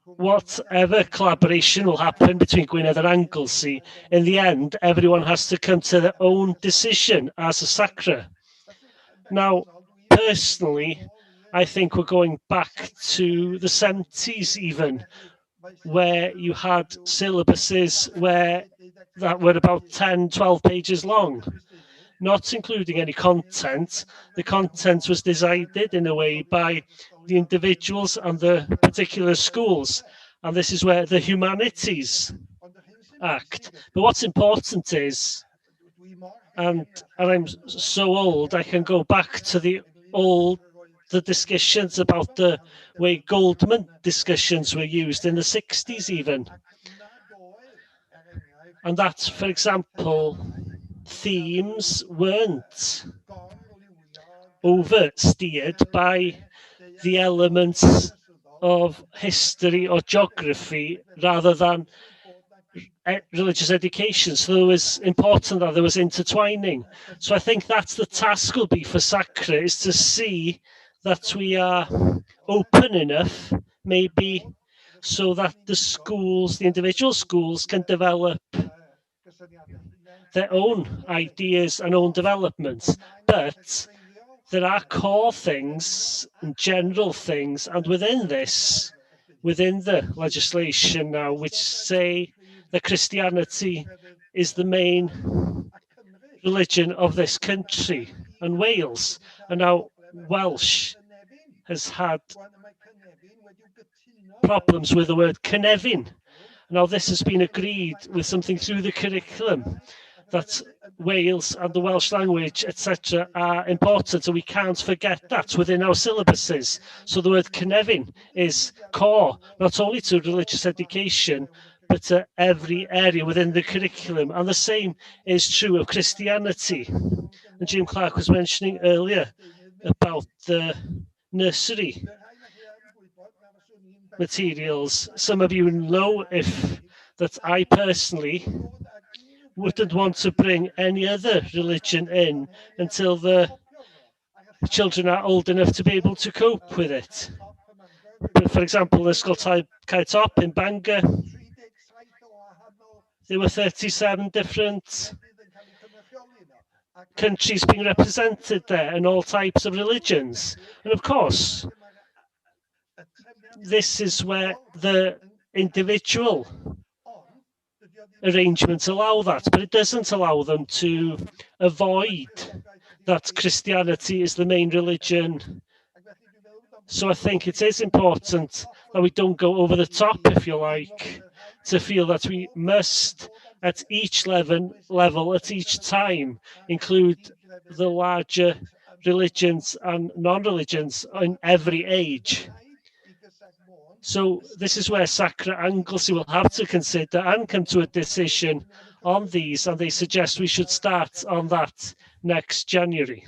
Whatever collaboration will happen between Gwynedd and Anglesey, in the end, everyone has to come to their own decision as a SACRE. Now, personally, I think we're going back to the 70s even, where you had syllabuses that were about 10, 12 pages long, not including any content. The content was decided in a way by the individuals and the particular schools. And this is where the humanities act. But what's important is, and I'm so old, I can go back to the discussions about the way Goldman discussions were used in the 60s even. And that, for example, themes weren't oversteered by the elements of history or geography rather than religious education. So it was important that there was intertwining. So I think that's the task will be for SACRE, is to see that we are open enough, maybe, so that the schools, the individual schools, can develop their own ideas and own developments, but there are core things and general things, and within this, within the legislation now, which say that Christianity is the main religion of this country and Wales, and now Welsh has had problems with the word cynefin. Now this has been agreed with something through the curriculum that Wales and the Welsh language, etc., are important, and we can't forget that within our syllabuses. So the word cynefin is core, not only to religious education, but to every area within the curriculum. And the same is true of Christianity. And Jim Clark was mentioning earlier about the nursery materials. Some of you know that I personally wouldn't want to bring any other religion in until the children are old enough to be able to cope with it. But for example, the Ysgol Caetop in Bangor, there were 37 different countries being represented there and all types of religions. And of course, this is where the individual arrangements allow that, but it doesn't allow them to avoid that Christianity is the main religion. So I think it is important that we don't go over the top, if you like, to feel that we must, at each level, at each time, include the larger religions and non-religions in every age. So this is where SACRE Anglesey will have to consider and come to a decision on these, and they suggest we should start on that next January.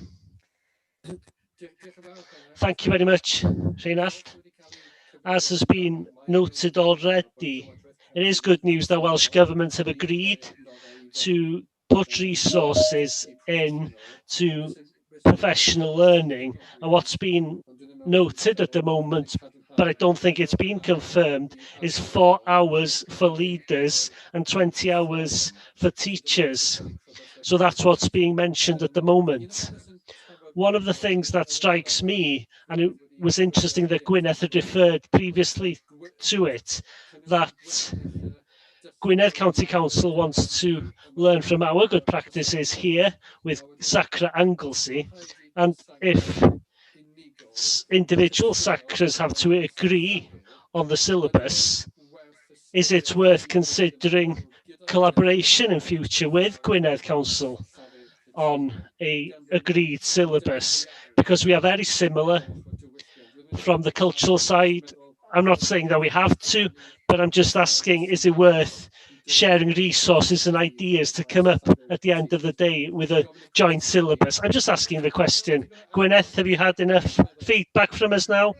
Thank you very much, Rheinald. As has been noted already, it is good news that Welsh Government have agreed to put resources in to professional learning, and what's been noted at the moment, but I don't think it's been confirmed, is 4 hours for leaders and 20 hours for teachers. So that's what's being mentioned at the moment. One of the things that strikes me, and it was interesting that Gwyneth had referred previously to it, that Gwynedd County Council wants to learn from our good practices here with SACRE Anglesey, and if individual SACREs have to agree on the syllabus, is it worth considering collaboration in future with Gwynedd Council on a agreed syllabus? Because we are very similar from the cultural side. I'm not saying that we have to, but I'm just asking, is it worth sharing resources and ideas to come up at the end of the day with a joint syllabus? I'm just asking the question. Gwyneth, have you had enough feedback from us now?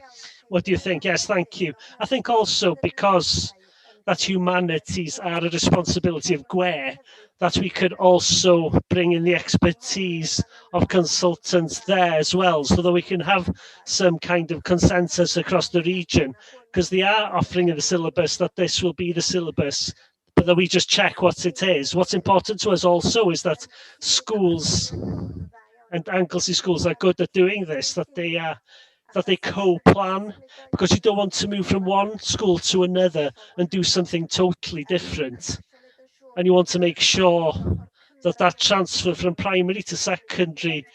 What do you think? Yes, thank you. I think also because that humanities are a responsibility of GWER, that we could also bring in the expertise of consultants there as well, so that we can have some kind of consensus across the region, because they are offering in the syllabus that this will be the syllabus, but that we just check what it is. What's important to us also is that schools and Anglesey schools are good at doing this, that they co-plan, because you don't want to move from one school to another and do something totally different. And you want to make sure that that transfer from primary to secondary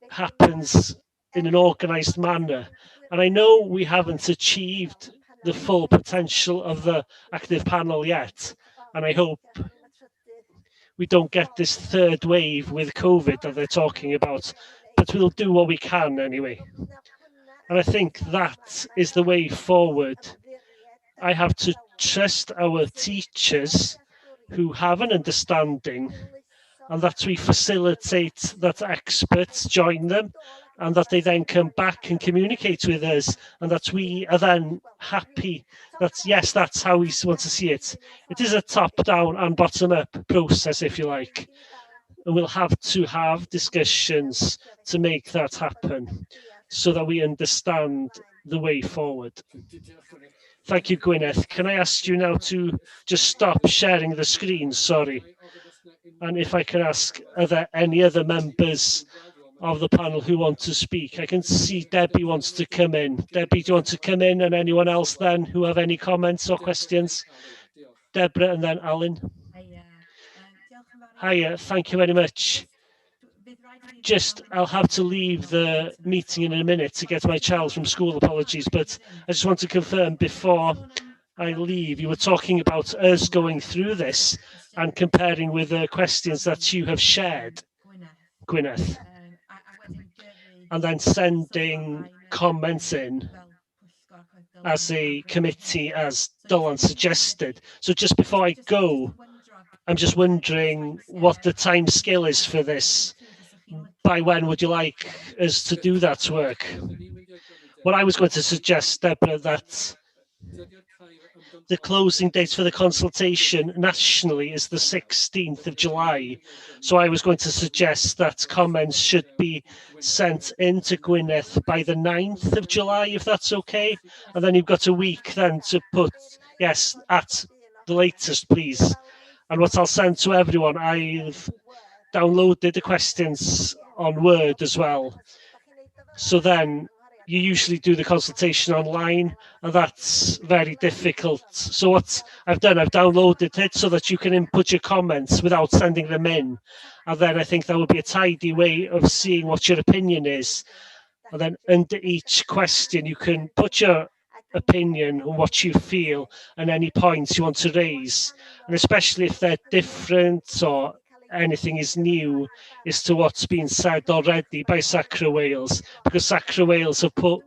happens in an organised manner. And I know we haven't achieved the full potential of the active panel yet, and I hope we don't get this third wave with COVID that they're talking about, but we'll do what we can anyway. And I think that is the way forward. I have to trust our teachers who have an understanding, and that we facilitate that experts join them, and that they then come back and communicate with us, and that we are then happy that, yes, that's how we want to see it. It is a top-down and bottom-up process, if you like, and we'll have to have discussions to make that happen so that we understand the way forward. Thank you, Gwyneth. Can I ask you now to just stop sharing the screen? Sorry. And if I can ask, are there any other members of the panel who want to speak? I can see Debbie wants to come in. Debbie, do you want to come in, and anyone else then who have any comments or questions? Deborah and then Alan. Hiya, thank you very much. Just, I'll have to leave the meeting in a minute to get my child from school, apologies, but I just want to confirm before I leave, you were talking about us going through this and comparing with the questions that you have shared, Gwyneth, and then sending comments in as a committee, as Dylan suggested. So just before I go, I'm just wondering what the time scale is for this. By when would you like us to do that work? What I was going to suggest, Deborah, that the closing date for the consultation nationally is the 16th of July. So I was going to suggest that comments should be sent into Gwyneth by the 9th of July, if that's okay. And then you've got a week then to put, yes, at the latest, please. And what I'll send to everyone, I've downloaded the questions on Word as well. So then you usually do the consultation online, and that's very difficult. So what I've done, I've downloaded it so that you can input your comments without sending them in. And then I think that would be a tidy way of seeing what your opinion is. And then under each question, you can put your opinion on what you feel and any points you want to raise. And especially if they're different or anything is new as to what's been said already by SACRE Wales, because SACRE Wales have put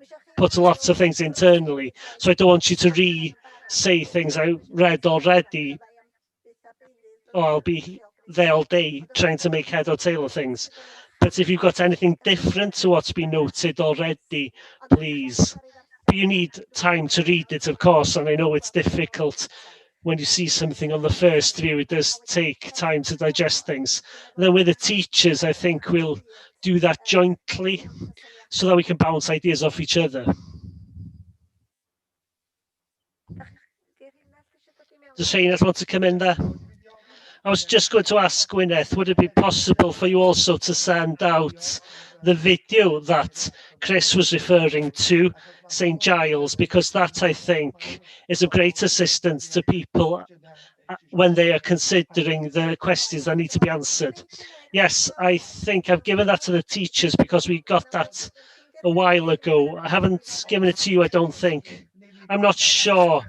lots of things internally. So I don't want you to re-say things I read already, or I'll be there all day trying to make head or tail of things. But if you've got anything different to what's been noted already, please. But you need time to read it, of course, and I know it's difficult. When you see something on the first view, it does take time to digest things. And then with the teachers, I think we'll do that jointly so that we can bounce ideas off each other. Does anyone else want to come in there? I was just going to ask Gwyneth, would it be possible for you also to send out the video that Chris was referring to, St. Giles, because that, I think, is a great assistance to people when they are considering the questions that need to be answered. Yes, I think I've given that to the teachers because we got that a while ago. I haven't given it to you, I don't think. I'm not sure.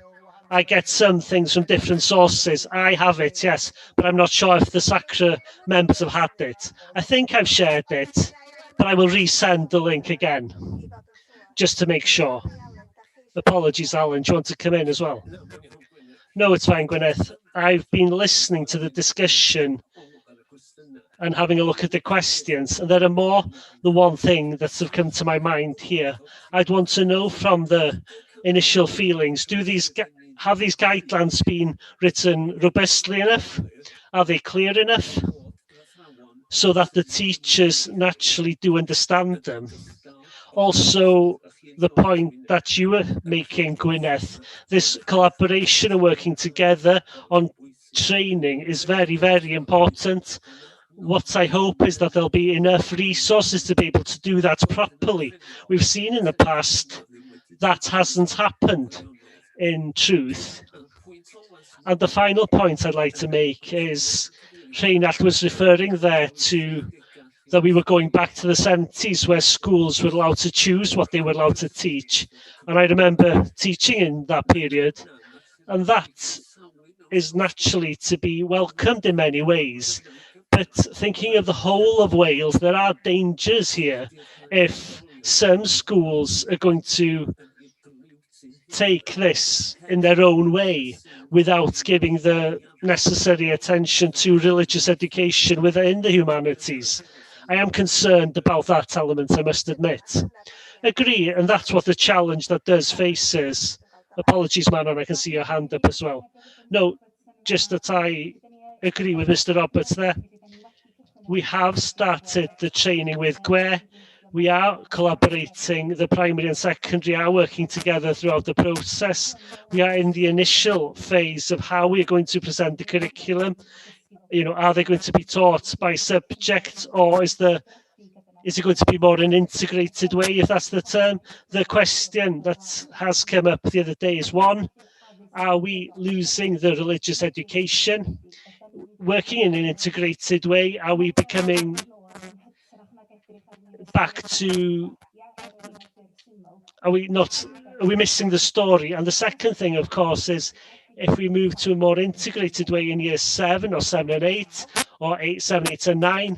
I get some things from different sources. I have it, yes, but I'm not sure if the SACRE members have had it. I think I've shared it, but I will resend the link again, just to make sure. Apologies, Alan. Do you want to come in as well? No, it's fine, Gwyneth. I've been listening to the discussion and having a look at the questions, and there are more than one thing that's come to my mind here. I'd want to know from the initial feelings, have these guidelines been written robustly enough? Are they clear enough? So that the teachers naturally do understand them. Also, the point that you were making, Gwyneth, this collaboration and working together on training is very, very important. What I hope is that there'll be enough resources to be able to do that properly. We've seen in the past that hasn't happened in truth. And the final point I'd like to make is, Rheinald was referring there to that we were going back to the 70s where schools were allowed to choose what they were allowed to teach. And I remember teaching in that period, and that is naturally to be welcomed in many ways. But thinking of the whole of Wales, there are dangers here if some schools are going to take this in their own way without giving the necessary attention to religious education within the humanities. I am concerned about that element, I must admit. Agree, and that's what the challenge that does face is. Apologies, Manon, I can see your hand up as well. No, just that I agree with Mr. Roberts there. We have started the training with GWE. We are collaborating, the primary and secondary are working together throughout the process. We are in the initial phase of how we are going to present the curriculum. You know, are they going to be taught by subject, or is it going to be more an integrated way, if that's the term? The question that has come up the other day is, one, are we losing the religious education? Working in an integrated way, are we becoming back to, are we missing the story? And the second thing, of course, is if we move to a more integrated way in year 7 or 7 and 8, or 8, 7, 8 and 9,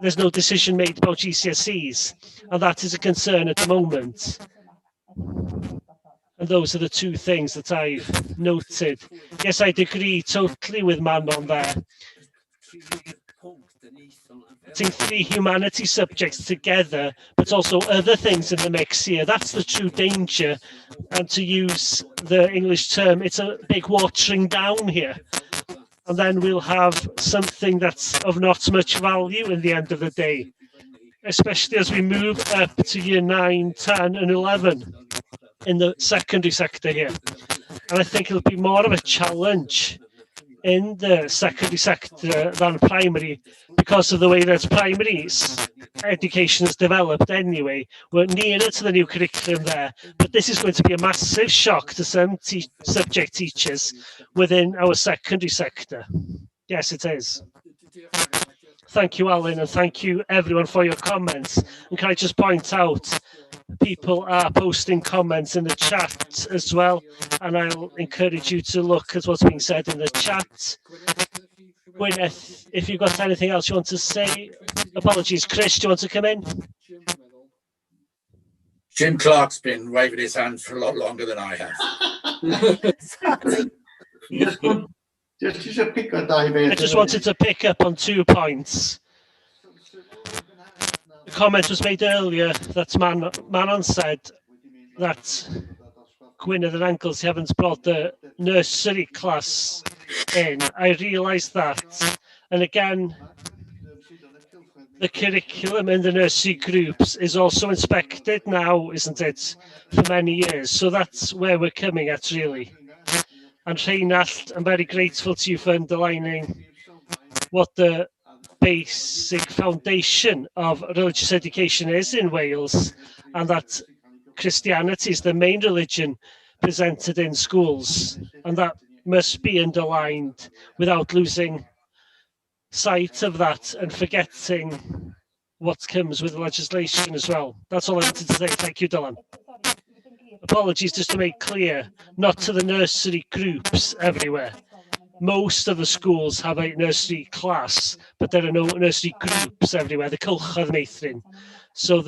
there's no decision made about GCSEs, and that is a concern at the moment. And those are the two things that I've noted. Yes, I'd agree totally with Manon there. Putting 3 humanity subjects together, but also other things in the mix here, that's the true danger. And to use the English term, it's a big watering down here. And then we'll have something that's of not much value in the end of the day, especially as we move up to year 9, 10 and 11 in the secondary sector here. And I think it'll be more of a challenge in the secondary sector than primary, because of the way that primary education is developed anyway. We're nearer to the new curriculum there, but this is going to be a massive shock to some subject teachers within our secondary sector. Yes, it is. Thank you, Alan, and thank you everyone for your comments. And can I just point out, people are posting comments in the chat as well, and I'll encourage you to look at what's being said in the chat. Gwyneth, if you've got anything else you want to say, apologies. Chris, do you want to come in? Jim Clark's been waving his hand for a lot longer than I have. Sorry. I just wanted to pick up on 2 points. A comment was made earlier that Manon said that Gwynedd and Ankles haven't brought the nursery class in. I realised that. And again, the curriculum in the nursery groups is also inspected now, isn't it, for many years. So that's where we're coming at, really. And Rheinald, I'm very grateful to you for underlining what the basic foundation of religious education is in Wales, and that Christianity is the main religion presented in schools, and that must be underlined without losing sight of that and forgetting what comes with the legislation as well. That's all I wanted to say. Thank you, Dylan. Apologies, just to make clear, not to the nursery groups everywhere. Most of the schools have a nursery class, but there are no nursery groups everywhere. The Cylchoedd Meithrin. So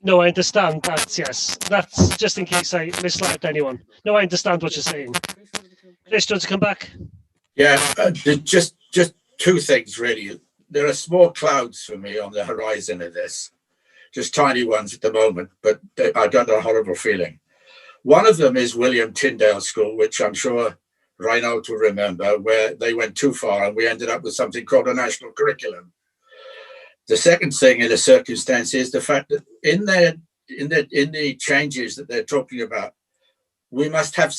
no, I understand that, yes. That's just in case I misled anyone. No, I understand what you're saying. Chris, do you want to come back? Yeah, just 2 things, really. There are small clouds for me on the horizon of this. Just tiny ones at the moment, but I got a horrible feeling. One of them is William Tyndale School, which I'm sure Reinhold will remember, where they went too far and we ended up with something called a national curriculum. The second thing in the circumstance is the fact that in the changes that they're talking about, we must have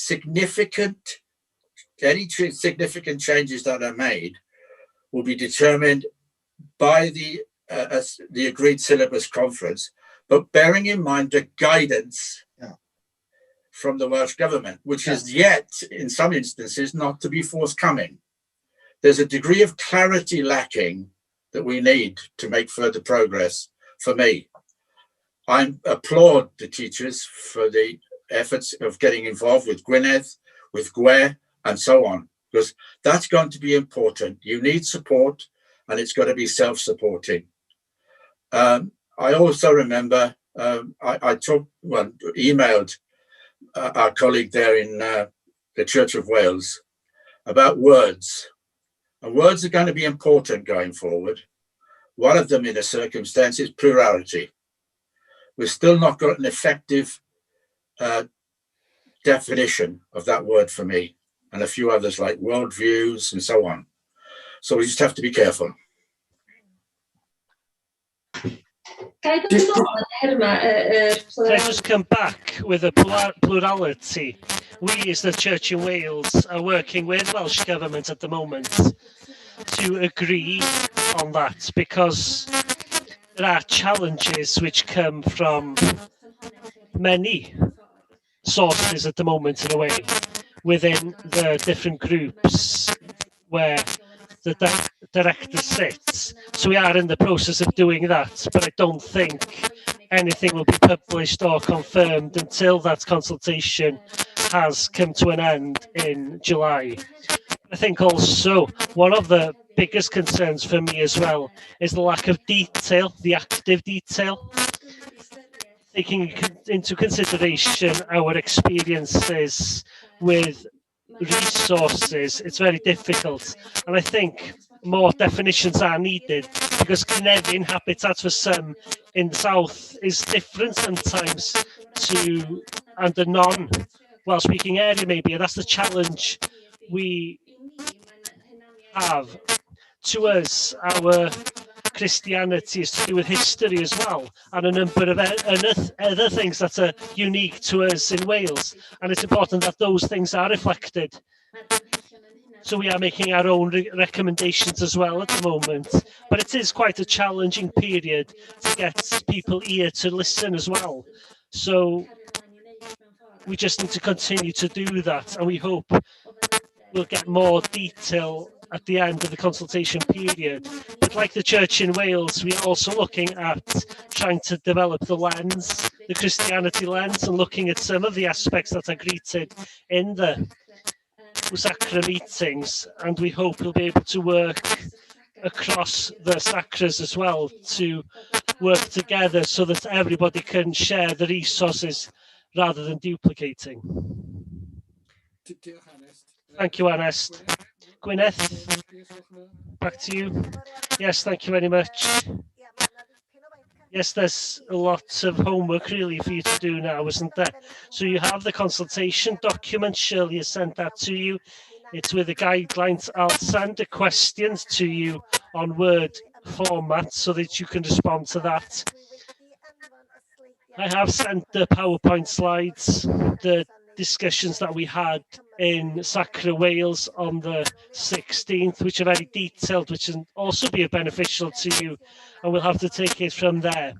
any significant changes that are made will be determined by the agreed syllabus conference, but bearing in mind the guidance from the Welsh government, which is yet, in some instances, not to be forthcoming. There's a degree of clarity lacking that we need to make further progress for me. I applaud the teachers for the efforts of getting involved with Gwynedd, with Gwe, and so on, because that's going to be important. You need support, and it's got to be self-supporting. I also remember I emailed our colleague there in the Church of Wales about words. And words are going to be important going forward. One of them in a circumstance is plurality. We've still not got an effective definition of that word for me, and a few others like worldviews and so on. So we just have to be careful. Can I just come back with a plurality? we as the Church in Wales are working with Welsh Government at the moment to agree on that, because there are challenges which come from many sources at the moment, in a way, within the different groups where the director sits. So we are in the process of doing that, but I don't think anything will be published or confirmed until that consultation has come to an end in July. I think also one of the biggest concerns for me as well is the lack of detail, the active detail. Taking into consideration our experiences with resources, it's very difficult. And I think more definitions are needed, because Cynefin habitat for some in the south is different sometimes to and a non-Welsh speaking area maybe, and that's the challenge we have. To us, our Christianity is to do with history as well, and a number of other things that are unique to us in Wales, and it's important that those things are reflected. So we are making our own recommendations as well at the moment, but it is quite a challenging period to get people here to listen as well. So we just need to continue to do that, and we hope we'll get more detail at the end of the consultation period. But like the Church in Wales, we're also looking at trying to develop the lens, the Christianity lens, and looking at some of the aspects that are greeted in the SACRE meetings, and we hope we'll be able to work across the SACREs as well to work together so that everybody can share the resources rather than duplicating. Thank you, Anest. Gwyneth, back to you. Yes, thank you very much. Yes, there's a lot of homework really for you to do now, isn't there? So you have the consultation document. Shirley has sent that to you. It's with the guidelines. I'll send the questions to you on Word format so that you can respond to that. I have sent the PowerPoint slides, the discussions that we had in SACRE Wales on the 16th, which are very detailed, which can also be beneficial to you, and we'll have to take it from there.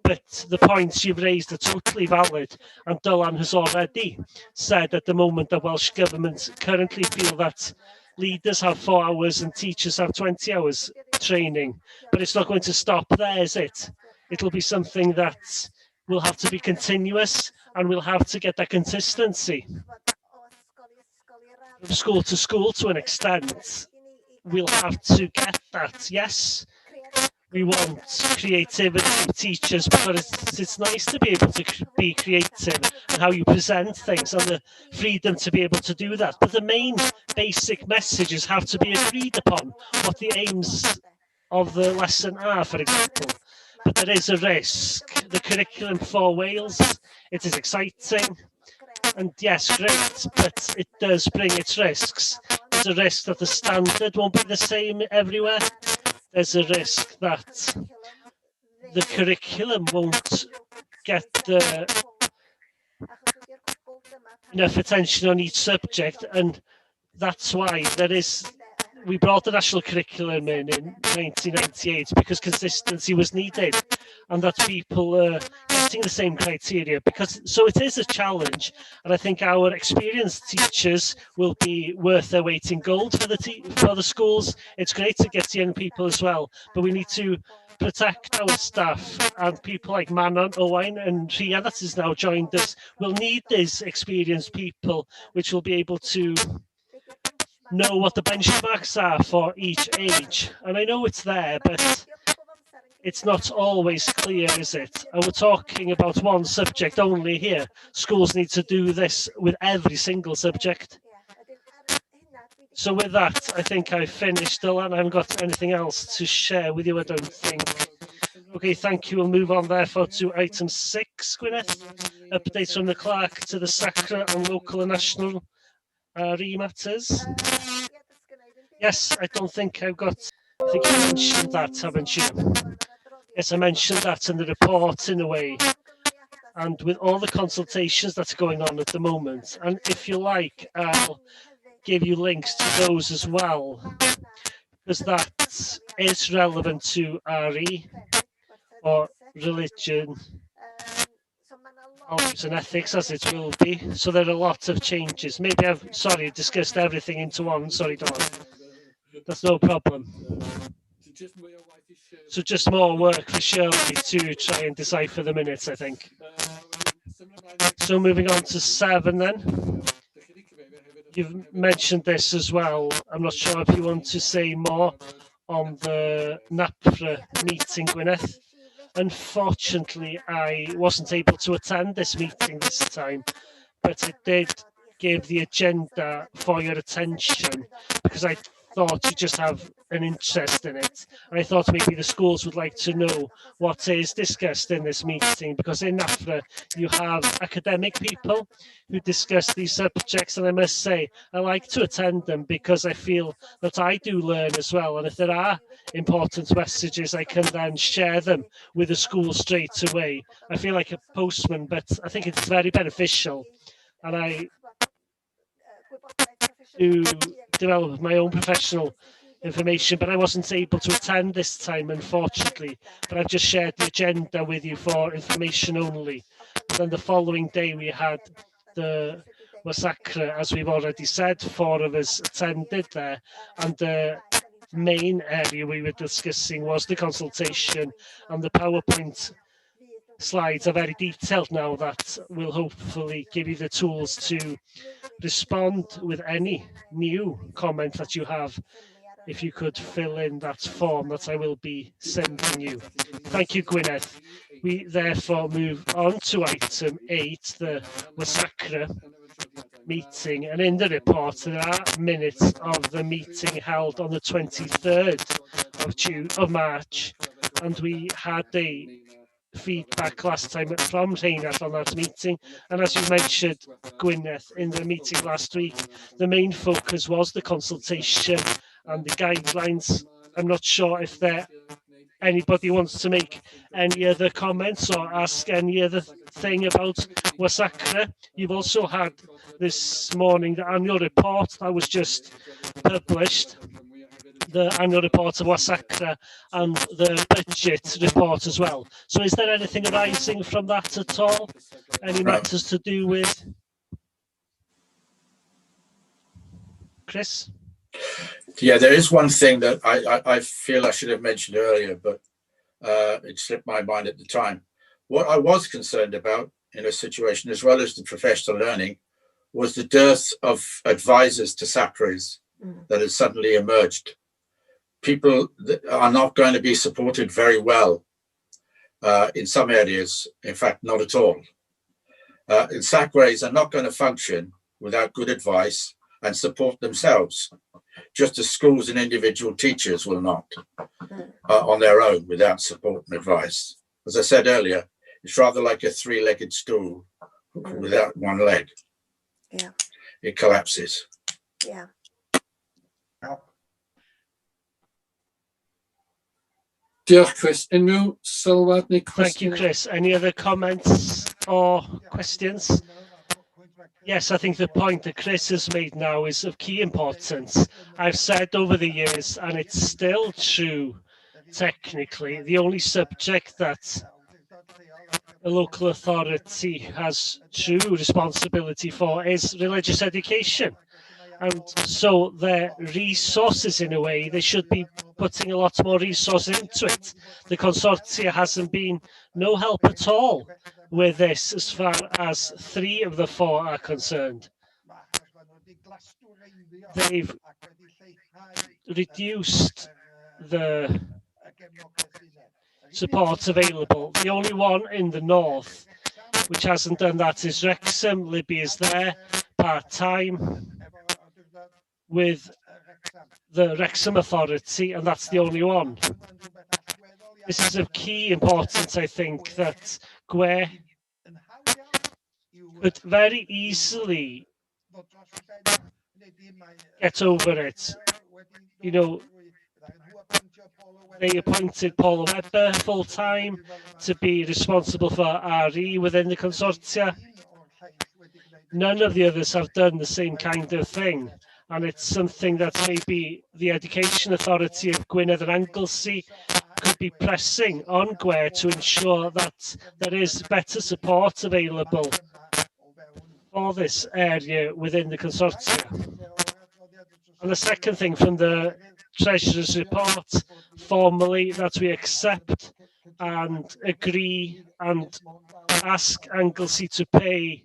But the points you've raised are totally valid, and Dylan has already said at the moment that Welsh Government currently feel that leaders have 4 hours and teachers have 20 hours training, but it's not going to stop there, is it? It'll be something that will have to be continuous, and we'll have to get that consistency from school to school to an extent. We'll have to get that. Yes, we want creativity from teachers, because it's nice to be able to be creative and how you present things, and the freedom to be able to do that. But the main basic messages have to be agreed upon, what the aims of the lesson are, for example. But there is a risk. The curriculum for Wales, it is exciting, and yes, great, but it does bring its risks. There's a risk that the standard won't be the same everywhere. There's a risk that the curriculum won't get enough attention on each subject, and that's why we brought the national curriculum in 1998, because consistency was needed, and that people are getting the same criteria. So it is a challenge, and I think our experienced teachers will be worth their weight in gold for the schools. It's great to get young people as well, but we need to protect our staff, and people like Manon, Owain and Rhea that has now joined us will need these experienced people, which will be able to know what the benchmarks are for each age. And I know it's there, but it's not always clear, is it? And we're talking about one subject only here. Schools need to do this with every single subject. So with that, I think I've finished, Dylan. I haven't got anything else to share with you, I don't think. Okay, thank you. We'll move on therefore to item 6, Gwyneth. Updates from the clerk to the SACRE and local and national matters. Yes, I don't think I've got. I think you mentioned that, haven't you? Yes, I mentioned that in the report in a way. and with all the consultations that's going on at the moment. And if you like, I'll give you links to those as well, because that is relevant to RE or religion, values and ethics, as it will be. So there are lots of changes. Maybe I've, sorry, discussed everything into one. Sorry, Don. That's no problem. So just more work for Shirley to try and decipher the minutes, I think. So moving on to 7 then. You've mentioned this as well. I'm not sure if you want to say more on the NAPRA meeting, Gwyneth. Unfortunately, I wasn't able to attend this meeting this time, but it did give the agenda for your attention because I thought you just have an interest in it. And I thought maybe the schools would like to know what is discussed in this meeting, because in NAPRA you have academic people who discuss these subjects, and I must say I like to attend them because I feel that I do learn as well, and if there are important messages I can then share them with the school straight away. I feel like a postman, but I think it's very beneficial, and I do develop my own professional information, but I wasn't able to attend this time, unfortunately. But I've just shared the agenda with you for information only. And then the following day we had the SACRE, as we've already said. 4 of us attended there, and the main area we were discussing was the consultation, and the PowerPoint slides are very detailed now. That will hopefully give you the tools to respond with any new comment that you have, if you could fill in that form that I will be sending you. Thank you, Gwyneth. We therefore move on to item 8, the SACRE meeting, and in the report there are minutes of the meeting held on the 23rd of March, and we had a feedback last time from Reinhard on that meeting, and as you mentioned, Gwyneth, in the meeting last week, the main focus was the consultation and the guidelines. I'm not sure if anybody wants to make any other comments or ask any other thing about SACRE. You've also had this morning the annual report that was just published, the annual report of SACRE and the budget report as well. So is there anything arising from that at all? Any matters to do with? Chris? Yeah, there is one thing that I feel I should have mentioned earlier, but it slipped my mind at the time. What I was concerned about in a situation, as well as the professional learning, was the dearth of advisors to SACREs that has suddenly emerged. People that are not going to be supported very well in some areas, in fact, not at all. And SACREs are not going to function without good advice and support themselves, just as schools and individual teachers will not on their own without support and advice. As I said earlier, it's rather like a 3-legged stool without one leg. Yeah. It collapses. Yeah. Diolch, Chris. Unrhyw sylwad neu cwestiwn? Thank you, Chris. Any other comments or questions? Yes, I think the point that Chris has made now is of key importance. I've said over the years, and it's still true technically, the only subject that a local authority has true responsibility for is religious education. And so their resources, in a way, they should be putting a lot more resources into it. The consortia hasn't been no help at all with this as far as 3 of the 4 are concerned. They've reduced the support available. The only one in the north which hasn't done that is Wrexham. Libby is there part-time with the Wrexham Authority, and that's the only one. This is of key importance, I think, that Gwe could very easily get over it. You know, They appointed Paula Webber full-time to be responsible for RE within the consortia. None of the others have done the same kind of thing, and it's something that maybe the Education Authority of Gwynedd and Anglesey could be pressing on GWER to ensure that there is better support available for this area within the consortia. And the second thing from the Treasurer's report, formally that we accept and agree and ask Anglesey to pay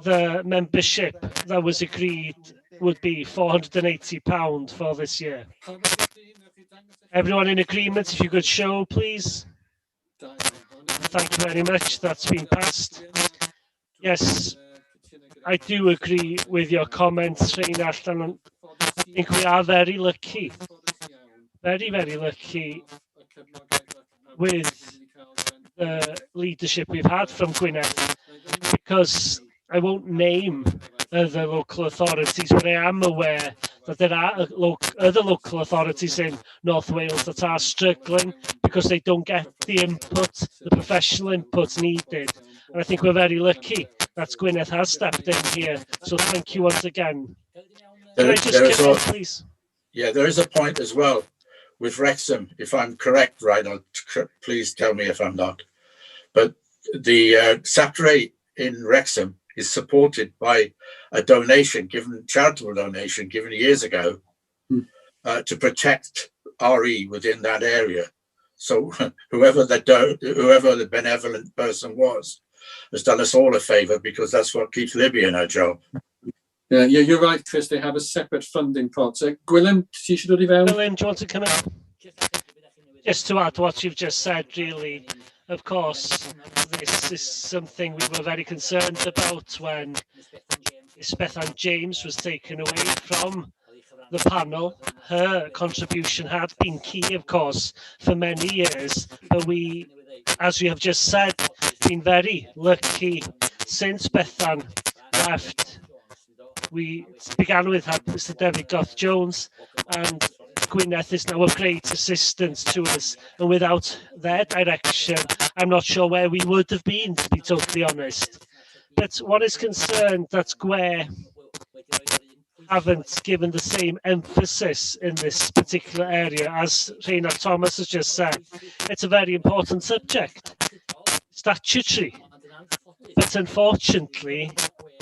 the membership that was agreed would be £480 for this year. Everyone in agreement, if you could show, please. Thank you very much, that's been passed. Yes, I do agree with your comments, Reinhard, and I think we are very lucky, very, very lucky with the leadership we've had from Gwynedd, because I won't name the local authorities, but I am aware that there are other local authorities in North Wales that are struggling because they don't get the input, the professional input needed. And I think we're very lucky that Gwynedd has stepped in here. So thank you once again. Can I just come in, please? Yeah, there is a point as well with Wrexham, if I'm correct, right? Please tell me if I'm not. But the SACRE in Wrexham is supported by a charitable donation given years ago to protect RE within that area. So whoever the benevolent person was has done us all a favour, because that's what keeps Libby in her job. Yeah, you're right, Chris. They have a separate funding pot. So, Gwilym, Gwilym, do you want to come in? Just to add to what you've just said, really, of course, this is something we were very concerned about when Bethan James was taken away from the panel. Her contribution had been key, of course, for many years, but we, as we have just said, been very lucky since Bethan left. We began with Mr. David Goff-Jones, and Gwynedd is now of great assistance to us, and without their direction, I'm not sure where we would have been, to be totally honest. But one is concerned that GWER haven't given the same emphasis in this particular area, as Reinhard Thomas has just said. It's a very important subject, statutory, but unfortunately,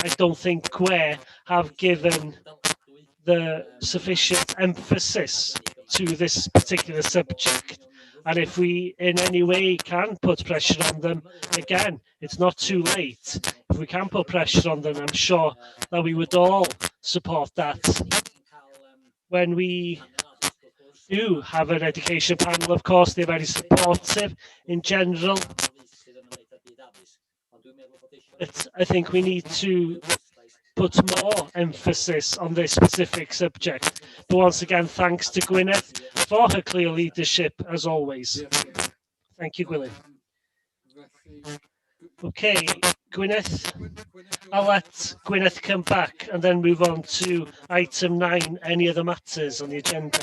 I don't think GWER have given the sufficient emphasis to this particular subject. And if we in any way can put pressure on them, again, it's not too late. If we can put pressure on them, I'm sure that we would all support that. When we do have an education panel, of course, they're very supportive in general. But I think we need to put more emphasis on this specific subject. But once again, thanks to Gwynedd for her clear leadership, as always. Thank you, Gwynedd. Okay, Gwynedd. I'll let Gwynedd come back and then move on to item 9, any other matters on the agenda.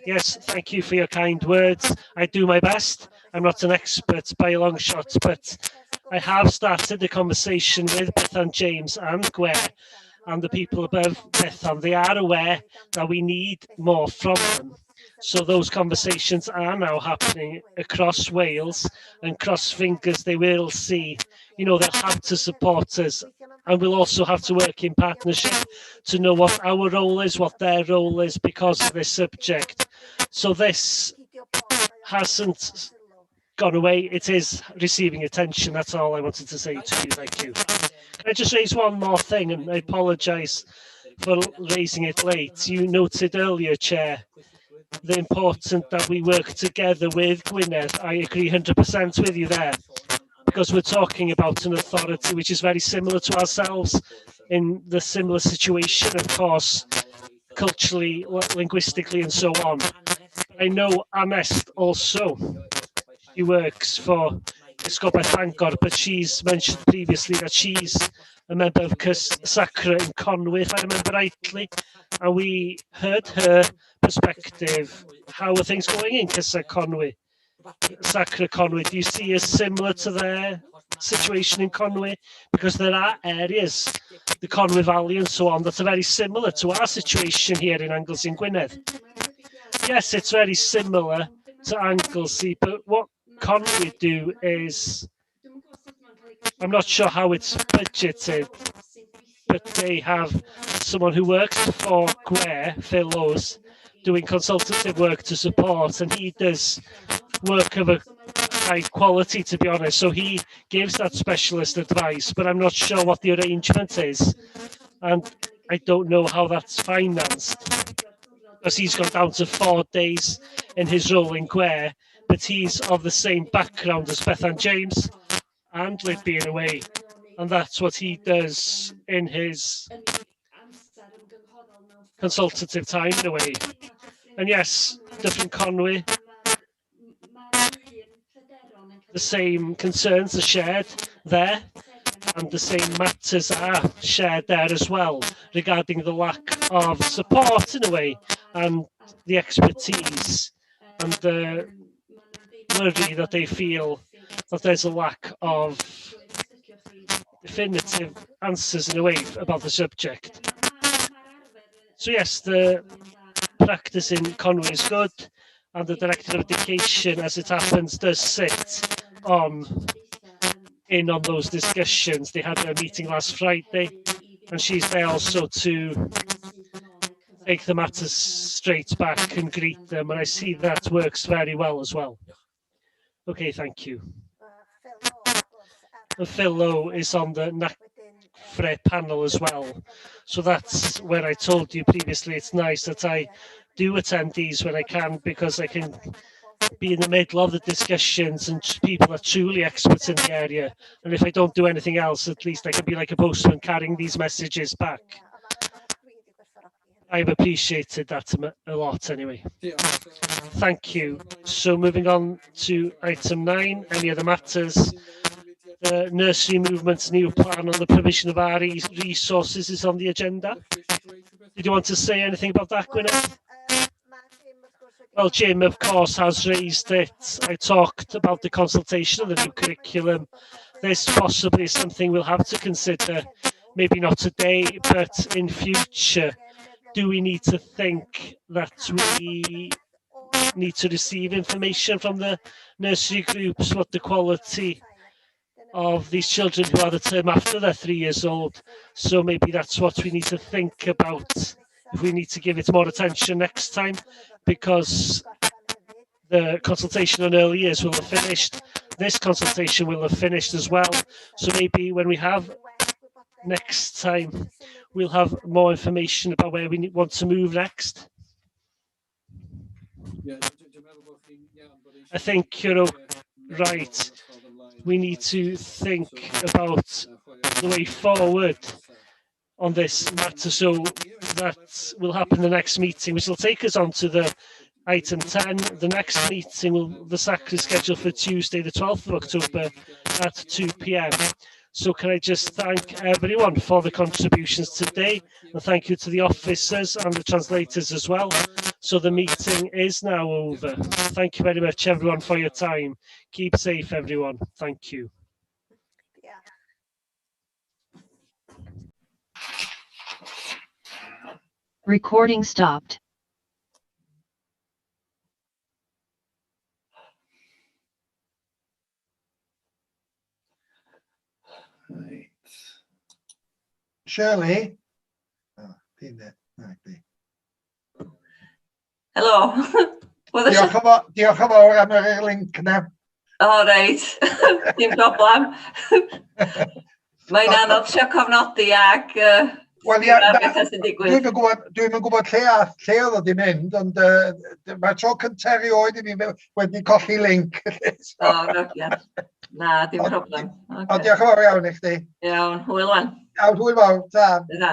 Yes, thank you for your kind words. I do my best. I'm not an expert by a long shot, but I have started the conversation with Bethan James and GWER and the people above Bethan. They are aware that we need more from them. So those conversations are now happening across Wales, and cross fingers they will see, they'll have to support us, and we'll also have to work in partnership to know what our role is, what their role is, because of this subject. So this hasn't gone away, it is receiving attention. That's all I wanted to say to you. Thank you. Can I just raise one more thing, and I apologise for raising it late. You noted earlier, Chair, the importance that we work together with Gwynedd. I agree 100% with you there, because we're talking about an authority which is very similar to ourselves in the similar situation, of course, culturally, linguistically, and so on. I know Anest also. He works for Esgobaeth Bangor, but she's mentioned previously that she's a member of SACRE in Conwy, if I remember rightly, and we heard her perspective. How are things going in SACRE Conwy? Do you see as similar to their situation in Conwy? Because there are areas, the Conwy Valley and so on, that are very similar to our situation here in Anglesey and Gwynedd. Yes, it's very similar to Anglesey, but what Conwy do is, I'm not sure how it's budgeted, but they have someone who works for GWER, Phil Lowes, doing consultative work to support, and he does work of a high quality, to be honest. So he gives that specialist advice, but I'm not sure what the arrangement is, and I don't know how that's financed, because he's gone down to 4 days in his role in GWER, but he's of the same background as Bethan James and Liv being away, and that's what he does in his consultative time in a way. And yes, different Conwy, the same concerns are shared there, and the same matters are shared there as well, regarding the lack of support in a way, and the expertise, and the worry that they feel that there's a lack of definitive answers in a way about the subject. So yes, the practice in Conwy is good, and the Director of Education, as it happens, does sit in on those discussions. They had a meeting last Friday, and she's there also to take the matters straight back and greet them, and I see that works very well as well. Okay, thank you. And Phil Lowe is on the NACFRE panel as well. So that's where I told you previously, it's nice that I do attend these when I can, because I can be in the middle of the discussions and people are truly experts in the area. And if I don't do anything else, at least I can be like a postman carrying these messages back. I've appreciated that a lot anyway. Thank you. So moving on to item 9, any other matters? The nursery movement's new plan on the provision of our resources is on the agenda. Did you want to say anything about that, Gwyneth? Well, Jim, of course, has raised it. I talked about the consultation of the new curriculum. This possibly is something we'll have to consider, maybe not today, but in future. Do we need to think that we need to receive information from the nursery groups, what the quality of these children who are the term after they're 3 years old? So maybe that's what we need to think about, if we need to give it more attention next time, because the consultation on early years will have finished. This consultation will have finished as well. So maybe when we have next time, we'll have more information about where we want to move next. I think you're right. We need to think about the way forward on this matter. So that will happen in the next meeting, which will take us on to the item 10. The next meeting, the SACRE is scheduled for Tuesday, the 12th of October at 2 p.m. So can I just thank everyone for the contributions today, and thank you to the officers and the translators as well. So the meeting is now over. Thank you very much, everyone, for your time. Keep safe, everyone. Thank you. Recording stopped. Right. Shirley? Oh, been there. Right, be. Helo. Diolch yn fawr am yr link na. O, reit. Dim problem. Mae'n anodd trio cofnodi ag Wel, ia, dwi'm yn gwybod lle oedd o di mynd, ond mae tro cyntaf erioed i mi wedi colli link. O, rogiad. Na, dim problem. O, diolch yn fawr iawn i chdi. Iawn, hwyl wan. Iawn, hwyl fawr, ta. Ta.